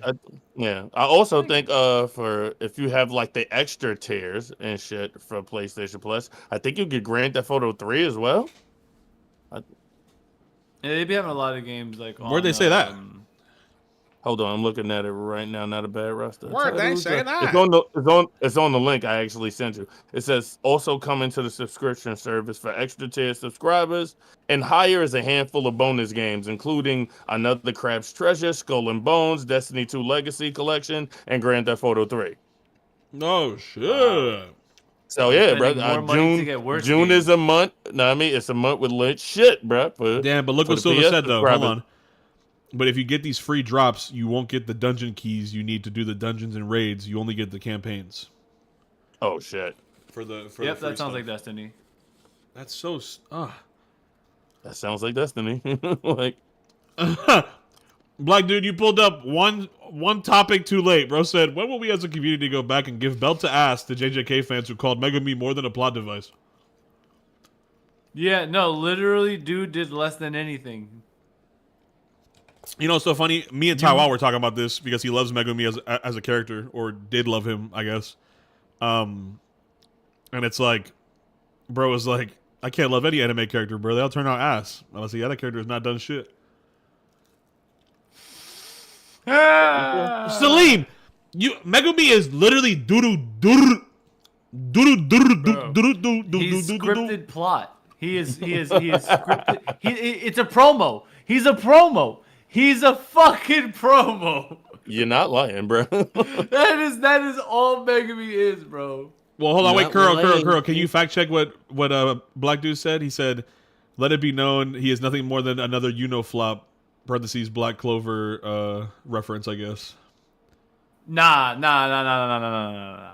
I also think for if you have like the extra tiers and shit for PlayStation Plus, I think you get Grand Theft Auto 3 as well. Yeah, they be having a lot of games like. Where'd they say that? Hold on, I'm looking at it right now. Not a bad roster. Where'd they say that? It's on the link I actually sent you. It says also coming to the subscription service for extra tier subscribers, and higher is a handful of bonus games, including Another Crab's Treasure, Skull and Bones, Destiny 2 Legacy Collection, and Grand Theft Auto 3. Oh shit. So yeah, bro. June is a month. No, I mean it's a month with lit shit, bro. Damn, but look what Silva said though. Hold on. But if you get these free drops, you won't get the dungeon keys you need to do the dungeons and raids. You only get the campaigns. Oh shit. Yep, that sounds like Destiny. That's so. That sounds like Destiny. Like. Black dude, you pulled up one topic too late. Bro said, when will we as a community go back and give belt to ass to JJK fans who called Mega Me more than a plot device? Yeah, no, literally, dude did less than anything. You know, it's so funny. Me and Taiwan were talking about this because he loves Megumi as a character, or did love him, I guess. And it's like, bro was like, I can't love any anime character, bro. They all turn out ass. Unless the other character has not done shit. Salim, Megumi is literally He's scripted plot. He is scripted. It's a promo. He's a promo. He's a fucking promo. You're not lying, bro. that is all Megumi is, bro. Well, hold on, wait, Curl. Can you fact check what Black Dude said? He said, "Let it be known he is nothing more than another Unoflop." Parentheses Black Clover reference, I guess. Nah.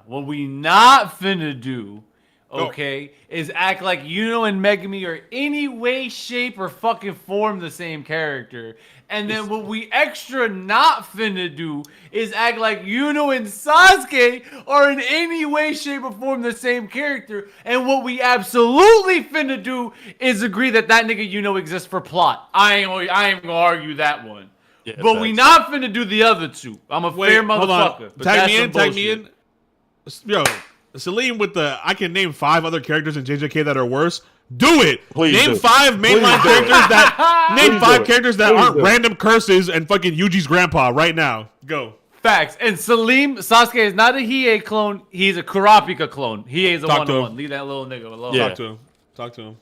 What we not finna do, okay, is act like Yuno and Megumi are any way, shape, or fucking form the same character. And then what we extra not finna do is act like Yuno and Sasuke are in any way, shape, or form the same character. And what we absolutely finna do is agree that nigga Yuno exists for plot. I ain't gonna argue that one. Yeah, but we not finna do the other two. I'm a fair motherfucker. Tag me in. Yo, Salim with the I can name 5 other characters in JJK that are worse. Do it. Please name do. 5 mainline characters that aren't random curses and fucking Yuji's grandpa right now. Go. Facts. And Sasuke is not a Hiei clone. He's a Kurapika clone. Hiei is a one-on-one. Leave that little nigga alone. Yeah. Talk to him.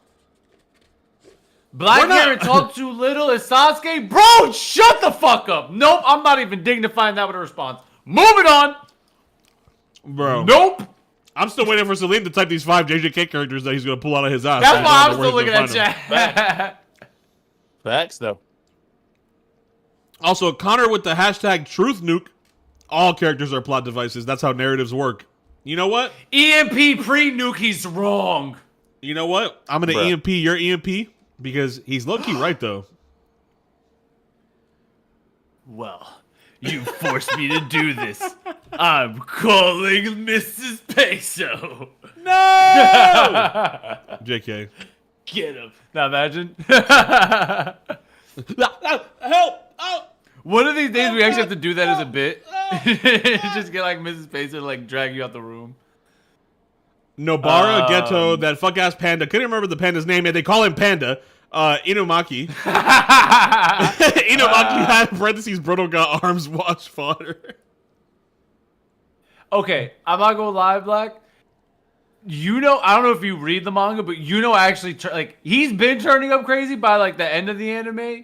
Black hair and talk too little is Sasuke. Bro, shut the fuck up. Nope, I'm not even dignifying that with a response. Moving on. Bro. Nope. I'm still waiting for Salim to type these 5 JJK characters that he's going to pull out of his ass. That's why I'm still looking at chat. Facts, though. Also, Connor with the hashtag truth nuke. All characters are plot devices. That's how narratives work. You know what? EMP pre-nuke, he's wrong. You know what? I'm going to EMP your EMP because he's low-key right, though. Well, you forced me to do this. I'm calling Mrs. Peso. No! JK. Get him. Now imagine. Help! Oh! One of these days we actually have to do that as a bit. Just get like Mrs. Peso to like drag you out the room. Nobara, Ghetto, that fuck-ass panda. Couldn't remember the panda's name, yet they call him Panda. Inumaki. Inumaki had parentheses, Bruno got arms wash fodder. Okay, I'm not gonna lie, Black. You know, I don't know if you read the manga, but you know, actually, like, he's been turning up crazy by like the end of the anime,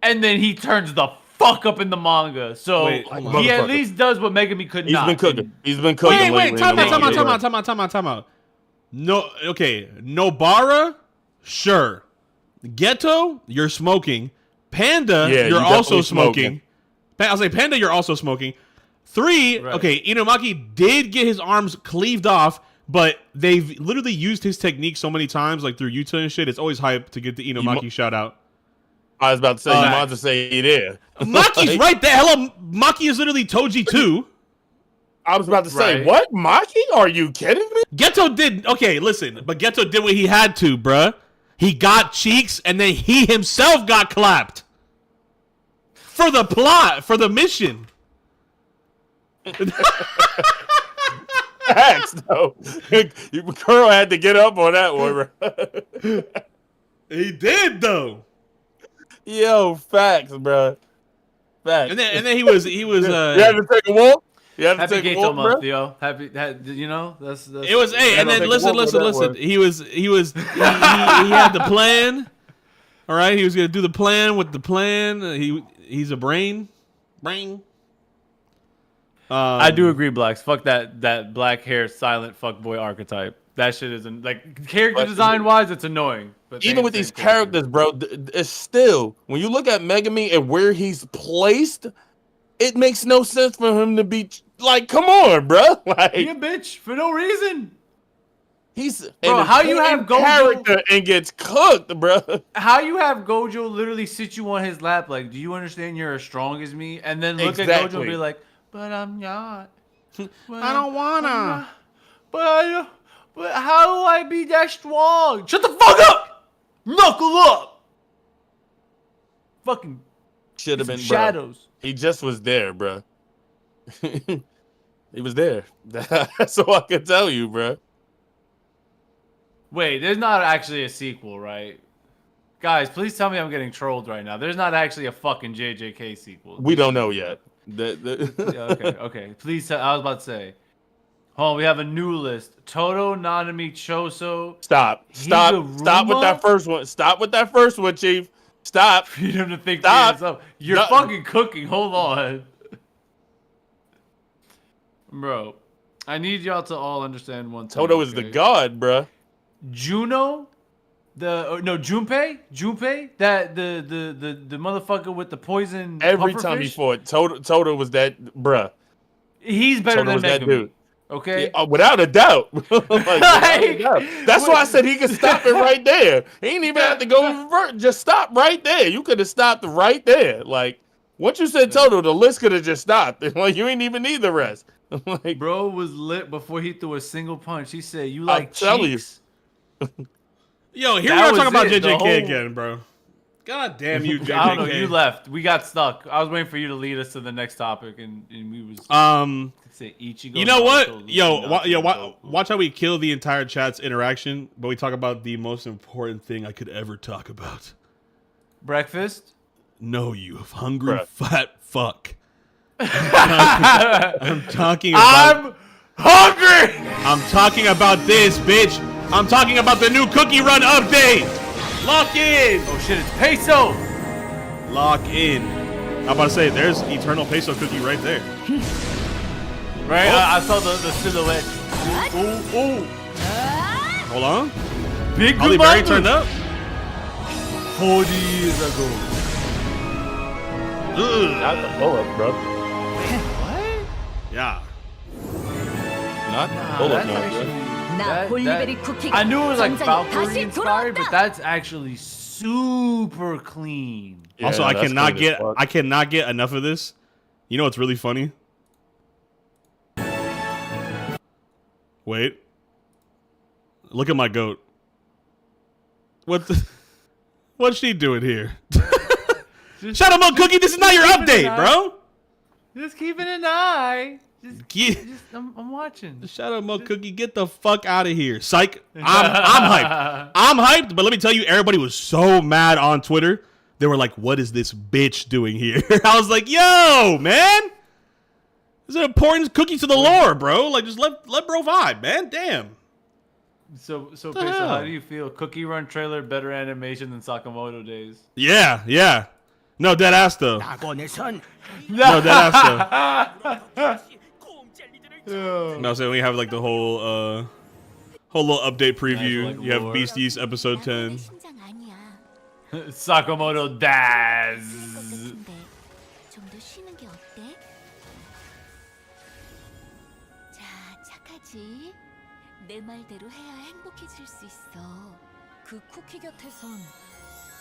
and then he turns the fuck up in the manga. So he at least does what Megumi could not. He's been cooking. Wait, time out. No, okay, Nobara, sure. Ghetto, you're smoking. Panda, you're also smoking. I'll say Panda, you're also smoking. 3, right. Okay, Inumaki did get his arms cleaved off, but they've literally used his technique so many times, like through Yuta and shit. It's always hype to get the Inumaki shout out. I was about to say, you might have to say it is. Maki's right there. Hello, Maki is literally Toji too. I was about to say, what? Maki? Are you kidding me? Geto did, okay, listen, but Geto did what he had to, bruh. He got cheeks, and then he himself got clapped. For the plot, for the mission. Facts, though. Curl had to get up on that one, bro. He did, though. Yo, facts, bro. Facts. And then he was. You had to take a walk. You had to Happy take a Gato walk, month, bro. yo. Happy, you know, that's. It was, hey, and then listen. He had the plan. All right, he was gonna do the plan with the plan. He's a brain. I do agree, Blacks. Fuck that black hair silent fuckboy archetype. That shit isn't like character design wise, it's annoying. But even with these characters, bro, it's still when you look at Megami and where he's placed, it makes no sense for him to be like, come on, bro. Like, he a bitch for no reason. He's bro. How you have Gojo character and gets cooked, bro? How you have Gojo literally sit you on his lap? Like, do you understand you're as strong as me? And then look at Gojo and be like, but I'm not. I don't wanna. But how do I be that strong? Shut the fuck up! Knuckle up! Fucking should have been shadows. Bro. He just was there, bro. He was there. That's all I can tell you, bro. Wait, there's not actually a sequel, right? Guys, please tell me I'm getting trolled right now. There's not actually a fucking JJK sequel. We don't know yet. Yeah, okay. Please, I was about to say. Hold on, we have a new list. Toto, Nanami, Choso. Stop with that first one. Stop with that first one, Chief. Stop. Freedom to think for yourself. You're fucking cooking. Hold on. Bro, I need y'all to all understand one thing. Toto is the god, bro. Junpei, that the motherfucker with the poison. Every time he fought, Toto was that, bruh. He's better than that dude. Okay, yeah, without a doubt. Without a doubt. That's why I said he could stop it right there. He ain't even have to go revert. Just stop right there. You could have stopped right there. Like once you said Toto, the list could have just stopped. Like you ain't even need the rest. Like, bro was lit before he threw a single punch. He said, "You like cheeks." Yo, here we are talking about JJK again, bro. God damn you, JJK. I don't know. You left. We got stuck. I was waiting for you to lead us to the next topic, and we was say Ichigo. You know what? Watch how we kill the entire chat's interaction, but we talk about the most important thing I could ever talk about. Breakfast? No, you hungry fat fuck. I'm talking about. I'm hungry. I'm talking about this, bitch. I'm talking about the new Cookie Run update. Lock in. Oh shit, it's PESO. Lock in. I'm about to say, there's Eternal PESO cookie right there. Right, I saw the silhouette. Ooh. Hold on. Big Holly Berry turned up. 40 years ago. Not the pull-up, bro. What? Yeah. Not the pull-up, bro. I knew it was like Valkyrie inspired, but that's actually super clean. Yeah, also, I cannot get enough of this. You know what's really funny? Wait. Look at my goat. What's she doing here? Shadow Mode Cookie, this is not your update, bro. Just keeping an eye. I'm watching. Shadow Mode Cookie, get the fuck out of here. Psych. I'm hyped. I'm hyped, but let me tell you, everybody was so mad on Twitter. They were like, what is this bitch doing here? I was like, yo, man. This is an important cookie to the lore, bro. Like, just let bro vibe, man. Damn. So PESO, how do you feel? Cookie Run trailer, better animation than Sakamoto days? Yeah. No, dead ass though. No, dead ass though. No, so we have like the whole little update preview. Like you have Beasties episode 10. Sakamoto Daz. 내 말대로 해야 행복해질 수 있어. 그 쿠키 곁에선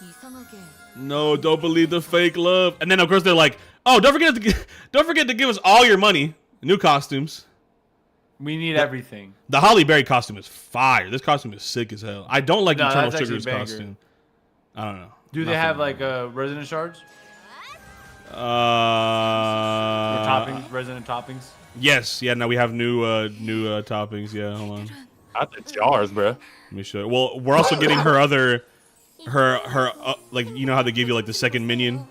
이상하게. No, don't believe the fake love. And then of course they're like, "Oh, don't forget to give us all your money, new costumes." We need everything. The Holly Berry costume is fire. This costume is sick as hell. I don't like Eternal that's Sugar's actually a costume. I don't know. Do they have like resident shards? Resident toppings? Yes. Yeah, now we have new toppings. Yeah, hold on. Not the jars, bro. Let me show you. Well, we're also getting her other like, you know how they give you like the second minion?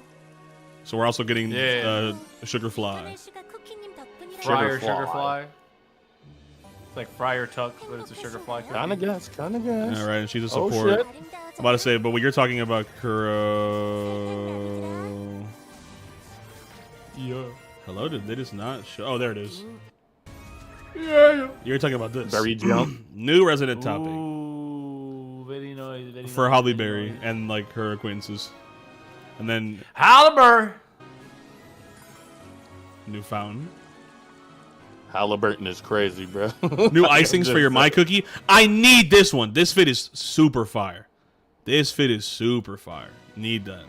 So we're also getting Sugarfly. Sugarfly. It's like Friar Tuck, but it's a Sugarfly. Kind of guess. All right, and she's a support. I'm about to say, but what you're talking about, Kuro. Yeah. Hello, did they just not show? Oh, there it is. Yeah. You're talking about this. Berry jump. New resident topping. Ooh, very nice. For Holly Berry and like her acquaintances. And then Halliburton. New fountain. Halliburton is crazy, bro. New icings for your My Cookie. I need this one. This fit is super fire. This fit is super fire. Need that.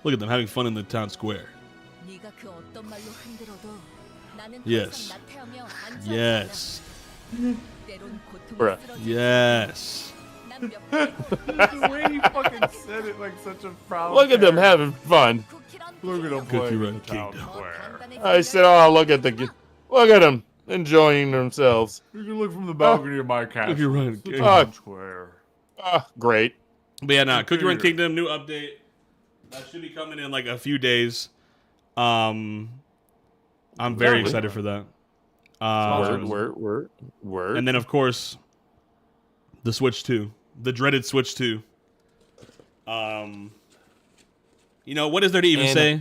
Look at them having fun in the town square. Yes. Yes. Bruh. Yes. The way he fucking said it like such a proud. Look at them having fun. Look at them Cookie playing Run in the town Kingdom. square. I said, oh, look at them enjoying themselves. You can look from the balcony of my castle. Cookie Run The Kingdom. town square. Great. But yeah, Cookie Run Kingdom, new update. That should be coming in like a few days. I'm very excited for that. Word. And then, of course, the Switch 2. The dreaded Switch 2. You know, what is there to even say?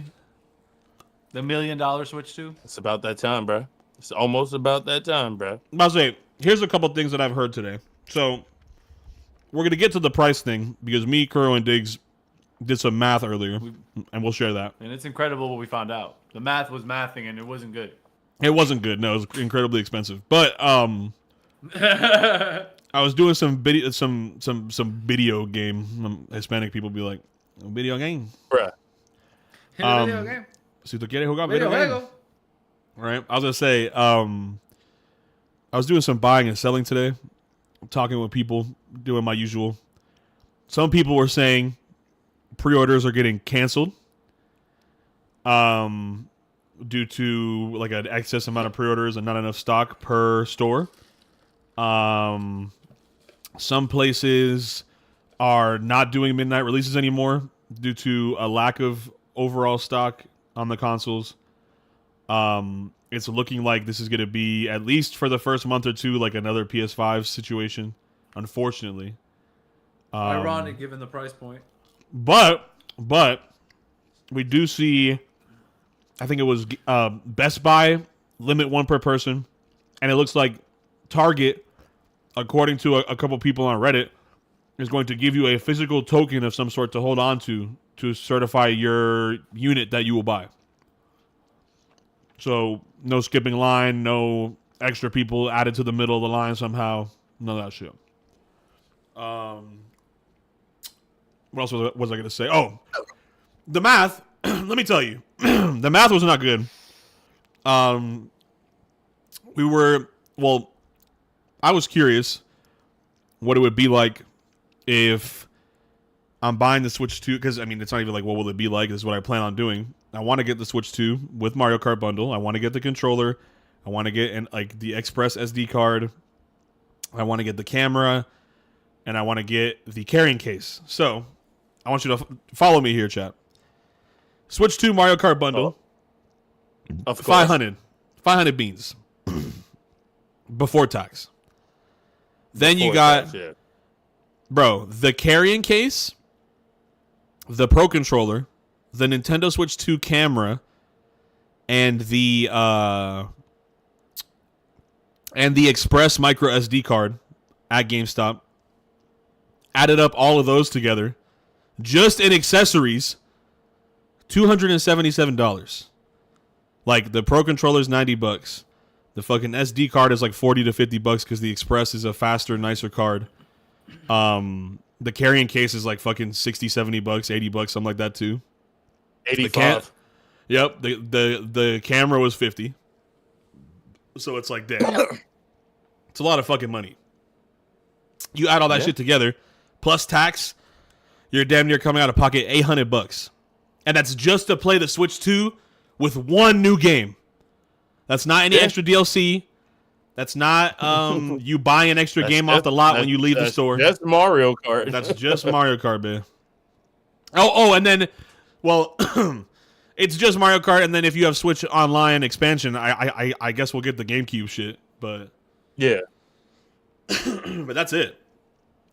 The $1 million Switch 2? It's about that time, bro. It's almost about that time, bro. I'm about to say, here's a couple things that I've heard today. So, we're going to get to the price thing because me, Kuro, and Diggs did some math earlier, and we'll share that. And it's incredible what we found out. The math was mathing, and it wasn't good. It wasn't good. No, it was incredibly expensive. But I was doing some video game. Hispanic people be like, video game, Bruh. Video game. Si tú quieres jugar video game. Right. I was gonna say, I was doing some buying and selling today, talking with people, doing my usual. Some people were saying pre-orders are getting canceled. Due to like an excess amount of pre-orders and not enough stock per store. Some places are not doing midnight releases anymore due to a lack of overall stock on the consoles. It's looking like this is going to be, at least for the first month or two, like another PS5 situation, unfortunately. Ironic given the price point. But we do see, I think it was Best Buy, limit one per person. And it looks like Target, according to a couple people on Reddit, is going to give you a physical token of some sort to hold on to certify your unit that you will buy. So no skipping line, no extra people added to the middle of the line somehow. None of that shit. What else was I going to say? Oh, the math. Let me tell you. The math was not good. I was curious what it would be like if I'm buying the Switch 2, because, I mean, it's not even like, what will it be like? This is what I plan on doing. I want to get the Switch 2 with Mario Kart bundle. I want to get the controller. I want to get the Express SD card. I want to get the camera. And I want to get the carrying case. So, I want you to follow me here, chat. Switch 2 Mario Kart bundle. Of course. 500 beans. Before tax. Then you got, bro, the carrying case, the Pro Controller, the Nintendo Switch 2 camera, and the Express micro SD card at GameStop. Added up all of those together, just in accessories, $277. Like, the Pro Controller's $90. The fucking SD card is like $40 to $50 because the Express is a faster, nicer card. The carrying case is like fucking $60, $70, $80, something like that too. 85. Yep. The camera was $50. So it's like, damn. It's a lot of fucking money. You add all that shit together, plus tax, you're damn near coming out of pocket $800. And that's just to play the Switch 2 with one new game. That's not any extra DLC. That's not you buying an extra game off the lot when you leave the store. That's Mario Kart. That's just Mario Kart, man. Oh, and then, well, it's just Mario Kart, and then if you have Switch Online expansion, I guess we'll get the GameCube shit, but yeah. But that's it.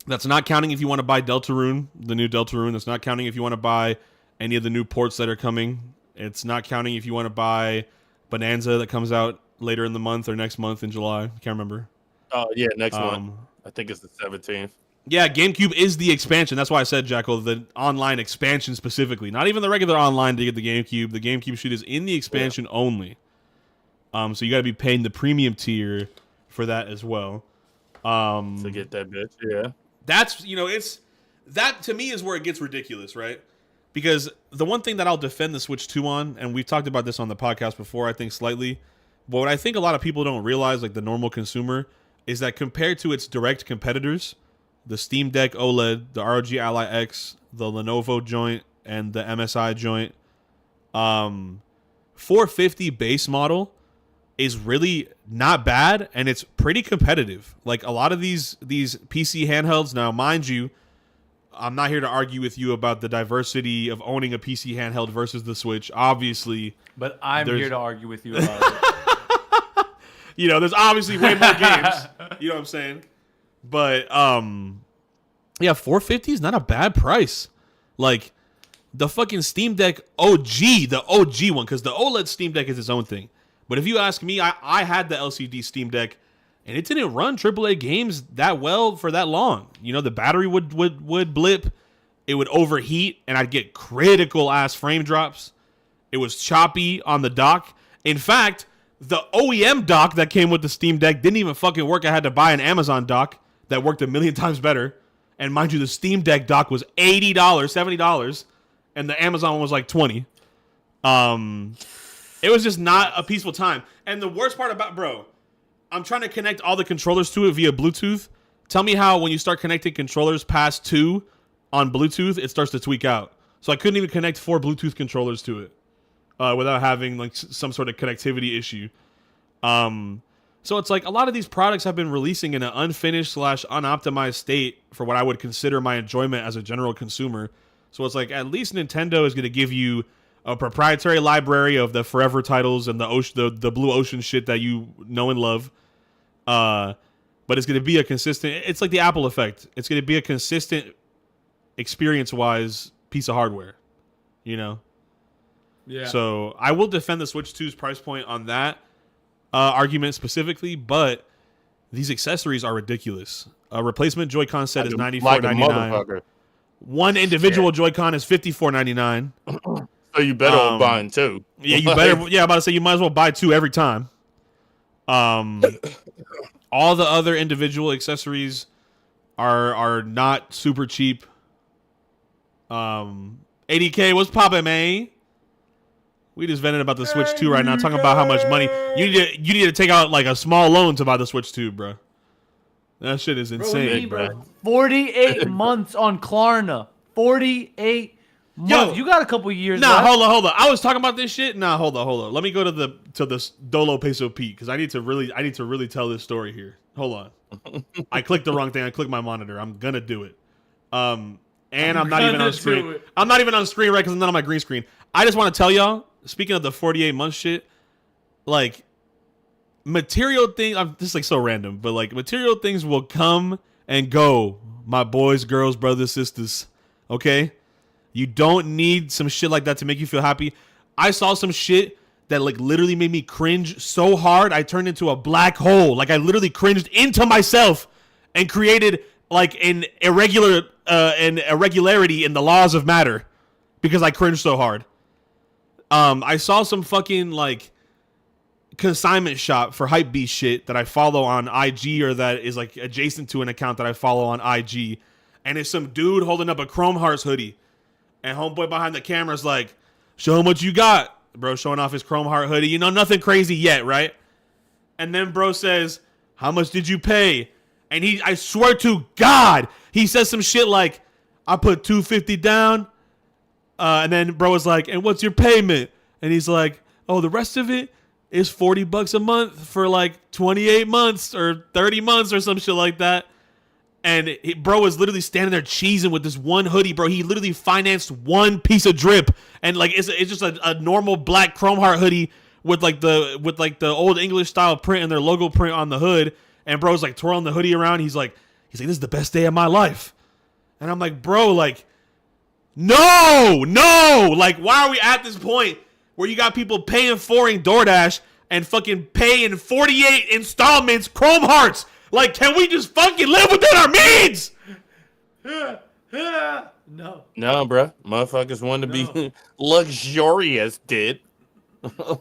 That's not counting if you want to buy Deltarune, the new Deltarune. That's not counting if you want to buy any of the new ports that are coming. It's not counting if you want to buy Bonanza that comes out later in the month or next month in July. I can't remember. Oh, yeah, next month. I think it's the 17th. Yeah, GameCube is the expansion. That's why I said, Jackal, the online expansion specifically. Not even the regular online to get the GameCube. The GameCube shit is in the expansion only. So you got to be paying the premium tier for that as well. To get that bitch, yeah. That's, that to me is where it gets ridiculous, right? Because the one thing that I'll defend the Switch 2 on, and we've talked about this on the podcast before, I think slightly, but what I think a lot of people don't realize, like the normal consumer, is that compared to its direct competitors, the Steam Deck OLED, the ROG Ally X, the Lenovo joint, and the MSI joint, 450 base model is really not bad, and it's pretty competitive. Like a lot of these PC handhelds, now mind you, I'm not here to argue with you about the diversity of owning a PC handheld versus the Switch, obviously. But I'm here to argue with you about it. There's obviously way more games. You know what I'm saying? But, yeah, 450 is not a bad price. Like, the fucking Steam Deck OG, the OG one, because the OLED Steam Deck is its own thing. But if you ask me, I had the LCD Steam Deck, and it didn't run AAA games that well for that long. The battery would blip. It would overheat, and I'd get critical-ass frame drops. It was choppy on the dock. In fact, the OEM dock that came with the Steam Deck didn't even fucking work. I had to buy an Amazon dock that worked a million times better. And mind you, the Steam Deck dock was $80, $70, and the Amazon one was like $20. It was just not a peaceful time. And the worst part about, bro, I'm trying to connect all the controllers to it via Bluetooth. Tell me how when you start connecting controllers past 2 on Bluetooth, it starts to tweak out. So I couldn't even connect 4 Bluetooth controllers to it without having like some sort of connectivity issue. So it's like a lot of these products have been releasing in an unfinished / unoptimized state for what I would consider my enjoyment as a general consumer. So it's like at least Nintendo is going to give you a proprietary library of the forever titles and the Blue Ocean shit that you know and love. But it's going to be a consistent... It's like the Apple effect. It's going to be a consistent, experience-wise piece of hardware. Yeah. So I will defend the Switch 2's price point on that argument specifically, but these accessories are ridiculous. A replacement Joy-Con set is $94.99. One individual Joy-Con is $54.99. So you better off buying 2. Yeah, you better. Yeah, I'm about to say you might as well buy 2 every time. All the other individual accessories are not super cheap. 80K, what's poppin', man? We just vented about the Switch 2 right now, talking about how much money you need to take out like a small loan to buy the Switch 2, bro. That shit is insane, bro. 48 months on Klarna. 48 months. Yo, you got a couple years. Nah, hold on. I was talking about this shit. Nah, hold on. Let me go to this Dolo Peso Pete because I need to really tell this story here. Hold on. I clicked the wrong thing. I clicked my monitor. I'm gonna do it. And I'm not even on screen. I'm not even on screen right because I'm not on my green screen. I just want to tell y'all. Speaking of the 48 month shit, like material things. This is like so random, but like material things will come and go. My boys, girls, brothers, sisters. Okay. You don't need some shit like that to make you feel happy. I saw some shit that like literally made me cringe so hard I turned into a black hole. Like I literally cringed into myself and created like an irregularity in the laws of matter because I cringed so hard. I saw some fucking like consignment shop for hypebeast shit that I follow on IG or that is like adjacent to an account that I follow on IG, and it's some dude holding up a Chrome Hearts hoodie. And homeboy behind the camera's like, show him what you got. Bro showing off his Chrome Heart hoodie. Nothing crazy yet, right? And then bro says, how much did you pay? And I swear to God, he says some shit like, I put $250 down. And then bro was like, and what's your payment? And he's like, oh, the rest of it is $40 a month for like 28 months or 30 months or some shit like that. And bro was literally standing there cheesing with this one hoodie, bro. He literally financed one piece of drip, and like it's just a normal black Chrome Heart hoodie with like the old English style print and their logo print on the hood. And bro's like twirling the hoodie around. He's like, this is the best day of my life. And I'm like, bro, like, no, like, why are we at this point where you got people paying for DoorDash and fucking paying 48 installments Chrome Hearts? Like, can we just fucking live within our means? No, bro. Motherfuckers want to be luxurious, dude.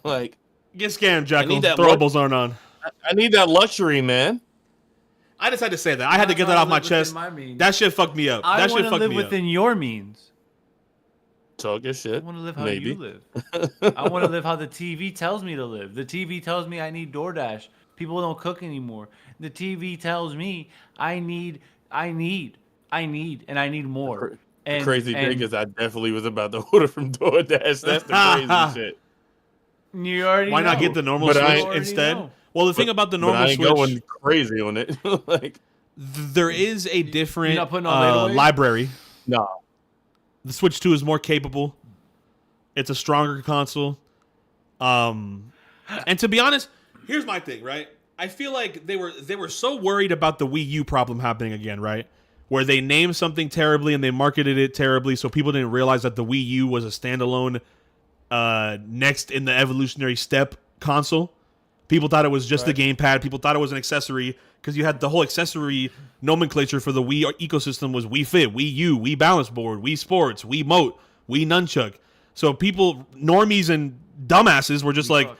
Like, get scammed, Jackal. Throwables aren't on. I need that luxury, man. I just had to say that. I had to get that off my chest. That shit fucked me up. I want to live within your means. Talk your shit. I want to live how you live. I want to live how the TV tells me to live. The TV tells me I need DoorDash. People don't cook anymore. The TV tells me I need, and I need more. The crazy thing is I definitely was about to order from DoorDash. That's the crazy shit. You already Why know. not get the normal Switch instead? Know. Well, the thing about the normal I ain't Switch, going crazy on it. Like, there is a different on library. No. The Switch 2 is more capable. It's a stronger console. And to be honest, here's my thing, right? I feel like they were so worried about the Wii U problem happening again, right? Where they named something terribly and they marketed it terribly, so people didn't realize that the Wii U was a standalone next in the evolutionary step console. People thought it was just a gamepad. People thought it was an accessory because you had the whole accessory nomenclature for the Wii ecosystem was Wii Fit, Wii U, Wii Balance Board, Wii Sports, Wii Mote, Wii Nunchuck. So people, normies and dumbasses were just like,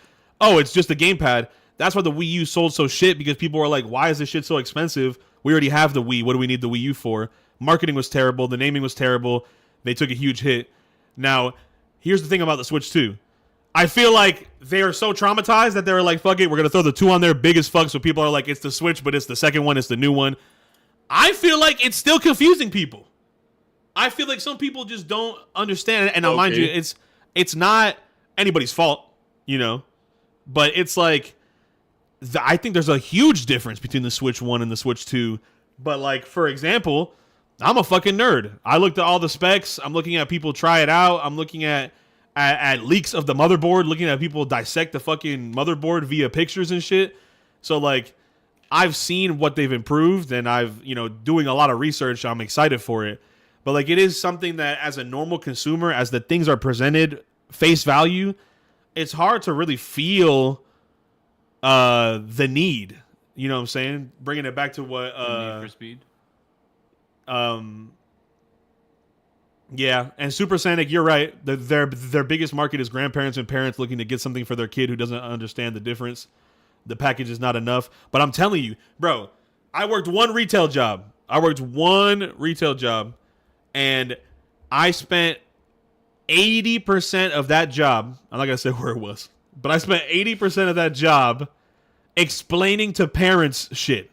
oh, it's just a gamepad. That's why the Wii U sold so shit, because people were like, why is this shit so expensive? We already have the Wii. What do we need the Wii U for? Marketing was terrible. The naming was terrible. They took a huge hit. Now, here's the thing about the Switch 2. I feel like they are so traumatized that they were like, fuck it, we're going to throw the 2 on there big as fuck, so people are like, it's the Switch, but it's the second one, it's the new one. I feel like it's still confusing people. I feel like some people just don't understand it. And now, mind you, it's not anybody's fault, you know, but it's like, I think there's a huge difference between the Switch 1 and the Switch 2. But like, for example, I'm a fucking nerd. I looked at all the specs. I'm looking at people try it out. I'm looking at leaks of the motherboard, looking at people dissect the fucking motherboard via pictures and shit. So like, I've seen what they've improved, and I've, doing a lot of research. I'm excited for it. But like, it is something that as a normal consumer, as the things are presented face value, it's hard to really feel the need. You know what I'm saying? Bringing it back to what the need for speed. Yeah, and Super Sonic, you're right. Their biggest market is grandparents and parents looking to get something for their kid who doesn't understand the difference. The package is not enough. But I'm telling you, bro, I worked one retail job, and I spent 80% of that job. I'm not going to say where it was, but I spent 80% of that job explaining to parents shit.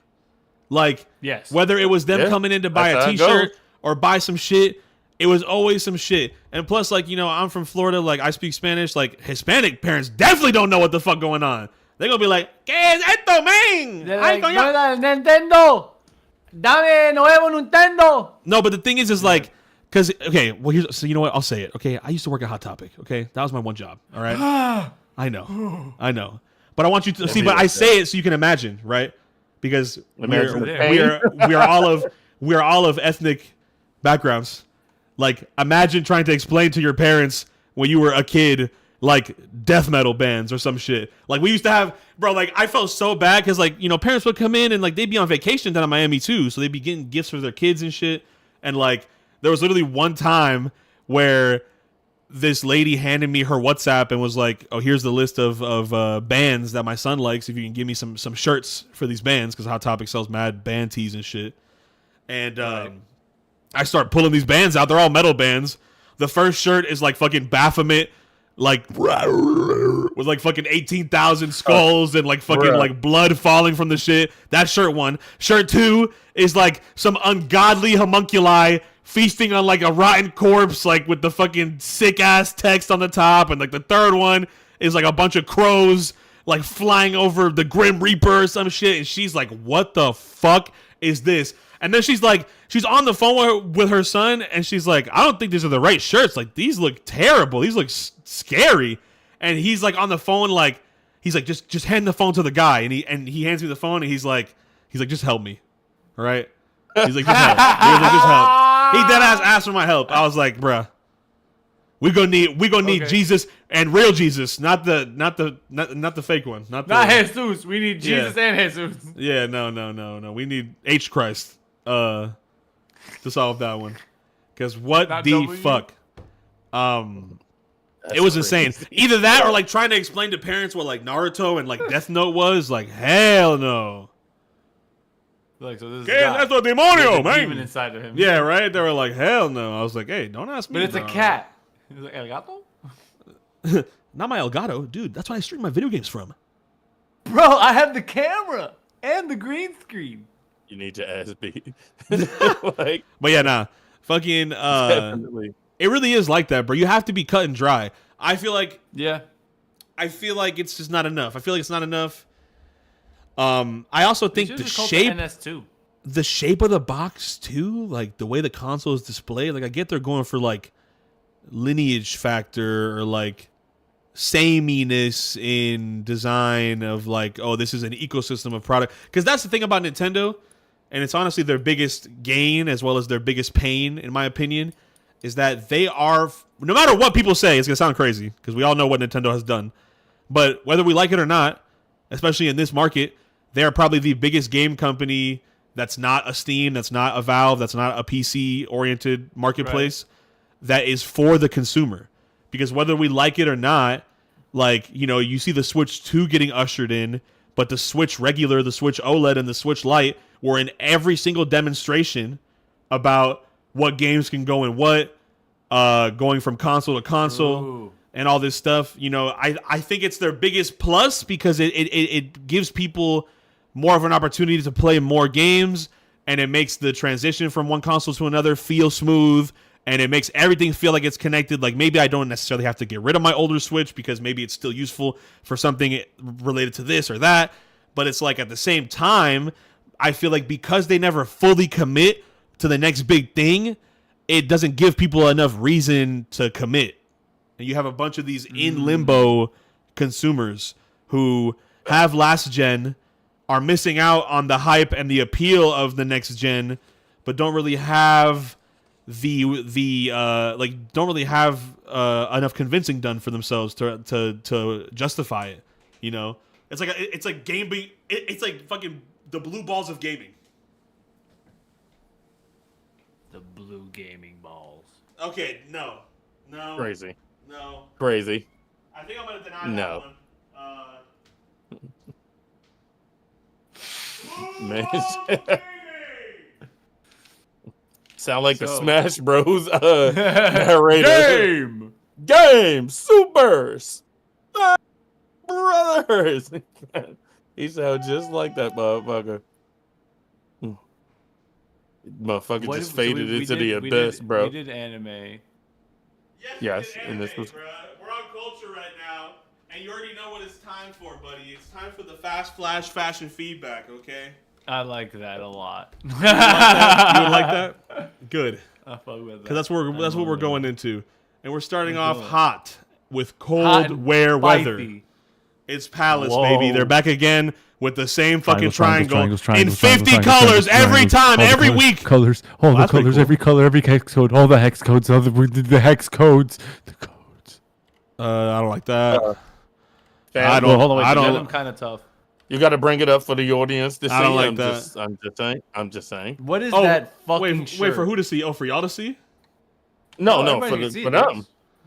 Like, yes, whether it was them coming in to buy a t-shirt or buy some shit, it was always some shit. And plus, like, I'm from Florida, like, I speak Spanish. Like, Hispanic parents definitely don't know what the fuck going on. They're going to be like, ¿Qué es esto, man? Like, Nintendo. Dame nuevo Nintendo. No, but the thing is like, because, okay, well, so you know what? I'll say it, okay? I used to work at Hot Topic, okay? That was my one job, all right? I know. But I want you to see, but I say it so you can imagine, right? Because we are all of ethnic backgrounds. Like, imagine trying to explain to your parents when you were a kid, like, death metal bands or some shit. Like, we used to have, bro, like, I felt so bad because, like, parents would come in and, like, they'd be on vacation down in Miami too, so they'd be getting gifts for their kids and shit. And, like, there was literally one time where this lady handed me her WhatsApp and was like, oh, here's the list of bands that my son likes. If you can give me some shirts for these bands, because Hot Topic sells mad band tees and shit. And I start pulling these bands out. They're all metal bands. The first shirt is like fucking Baphomet, like with like fucking 18,000 skulls and like fucking like blood falling from the shit. That's shirt 1. Shirt 2 is like some ungodly homunculi feasting on like a rotten corpse, like with the fucking sick ass text on the top. And like the third one is like a bunch of crows like flying over the Grim Reaper or some shit. And she's like, what the fuck is this? And then she's like, she's on the phone with her son, and she's like, I don't think these are the right shirts. Like, these look terrible. These look scary. And he's like on the phone, like, he's like, just hand the phone to the guy. And he hands me the phone, and he's like, just help me. All right? He's like, just help. Just help. He dead asked for my help. I was like, bruh, we gonna need Jesus and real Jesus, not the fake one. Not Jesus. We need Jesus and Jesus. Yeah, no. We need H Christ. To solve that one, because what not the w. fuck, it was insane. Either that or like trying to explain to parents what like Naruto and like Death Note was. Like hell no. Like so, this that's a demonio, man. Demon inside of him. Yeah, right. They were like hell no. I was like, hey, don't ask me. But it's a cat. He's like El Gato. Not my Elgato, dude. That's why I stream my video games from. Bro, I have the camera and the green screen. You need to ask B. Like, but yeah, nah. Fucking definitely. It really is like that, bro. You have to be cut and dry. I feel like it's just not enough. I feel like it's not enough. I also think the shape of the box too, like the way the console is displayed, like I get they're going for like lineage factor or like sameness in design of like, oh, this is an ecosystem of product. Because that's the thing about Nintendo. And it's honestly their biggest gain as well as their biggest pain, in my opinion, is that they are, no matter what people say, it's going to sound crazy because we all know what Nintendo has done. But whether we like it or not, especially in this market, they are probably the biggest game company that's not a Steam, that's not a Valve, that's not a PC-oriented marketplace, that is for the consumer. Because whether we like it or not, like, you know, you see the Switch 2 getting ushered in, but the Switch regular, the Switch OLED, and the Switch Lite were in every single demonstration about what games can go in what, going from console to console, and all this stuff. You know, I think it's their biggest plus because it gives people more of an opportunity to play more games, and it makes the transition from one console to another feel smooth, and it makes everything feel like it's connected. Like maybe I don't necessarily have to get rid of my older Switch because maybe it's still useful for something related to this or that, but it's like at the same time, I feel like because they never fully commit to the next big thing, it doesn't give people enough reason to commit. And you have a bunch of these in limbo consumers who have last gen, are missing out on the hype and the appeal of the next gen, but don't really have enough convincing done for themselves to justify it. You know, it's like gaming. It's like fucking the blue balls of gaming. The blue gaming balls. Okay, no. Crazy. No. Crazy. I think I'm gonna deny that one. Man. Sound like the Smash Bros. Narrator. Game. Supers. Brothers. He sounds just like that motherfucker. Motherfucker just faded into the abyss, bro. We did anime. Yes, and this was. Bro. We're on culture right now, and you already know what it's time for, buddy. It's time for the fast flash fashion feedback. Okay. I like that a lot. You would like that? Good. I fuck with that. Because that's what we're going into, and we're starting off hot with cold wear weather. It's Palace, baby. They're back again with the same fucking triangle in 50 colors every time, every week. Colors, all the colors, cool. Every color, every hex code, all the hex codes, all the hex codes, the codes. I don't like that. I don't. Hold on, I don't. I'm kind of tough. You got to bring it up for the audience to see. I don't like that. I'm just saying. What is that fucking shirt? Wait, for who to see? Oh, for y'all to see? No, for them.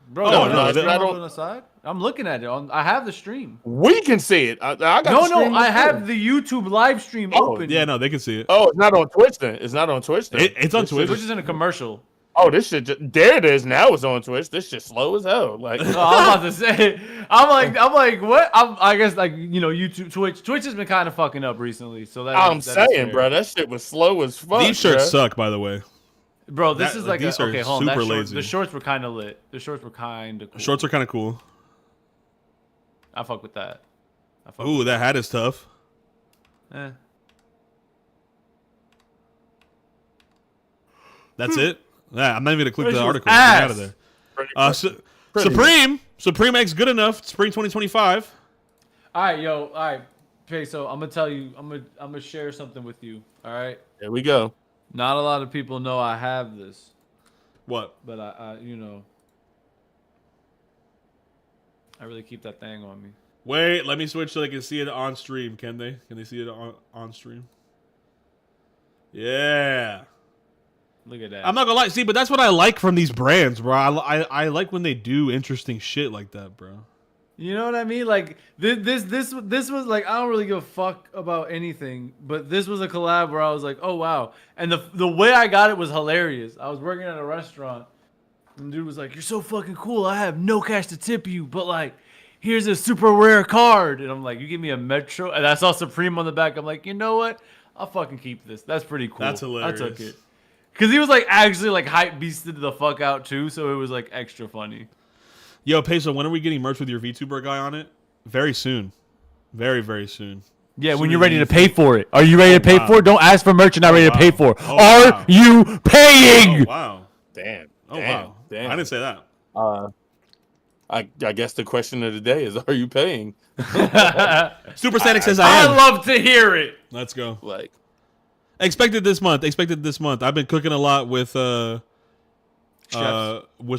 Bro, no, I don't. On the side? I'm looking at it. I have the stream. We can see it. I got the stream. I have the YouTube live stream open. Yeah, no, they can see it. Oh, it's not on Twitch then. It's not on Twitch then. It's on Twitch. Twitch is in a commercial. Oh, this shit! There it is. Now it's on Twitch. This shit slow as hell. Like, I was about to say, I'm like, what? I guess like YouTube, Twitch has been kind of fucking up recently. So I'm saying, bro, that shit was slow as fuck. These shirts suck, by the way. Bro, this is like these are okay. Hold on, super lazy. the shorts were kind of lit. The shorts were kind of cool. Shorts are kind of cool. I fuck with that. Ooh, that hat is tough. That's it. Yeah, I'm not even gonna click the article. Get out of there. Supreme X good enough. Spring 2025. All right, yo. All right. Okay, so I'm gonna tell you. I'm gonna share something with you. All right. There we go. Not a lot of people know I have this. What? But I I really keep that thing on me. Wait, let me switch so they can see it on stream. Can they? Can they see it on stream? Yeah. Look at that. I'm not gonna lie. See, but that's what I like from these brands, bro. I like when they do interesting shit like that, bro. You know what I mean? Like this was like, I don't really give a fuck about anything, but this was a collab where I was like, oh wow. And the way I got it was hilarious. I was working at a restaurant and the dude was like, you're so fucking cool. I have no cash to tip you, but like, here's a super rare card. And I'm like, you give me a Metro? And I saw Supreme on the back. I'm like, you know what? I'll fucking keep this. That's pretty cool. That's hilarious. I took it. Cause he was like actually like hype beasted the fuck out too, so it was like extra funny. Yo, Peso, when are we getting merch with your VTuber guy on it? Very soon. Very, very soon. Yeah, when you're ready to pay for it. Are you ready to pay for it? Don't ask for merch you're not ready to pay for. Are you paying? Oh, wow. Damn. Wow. Damn. I didn't say that. I guess the question of the day is, are you paying? Super Sonic says I am. I love to hear it. Let's go. Like, Expected this month. I've been cooking a lot with with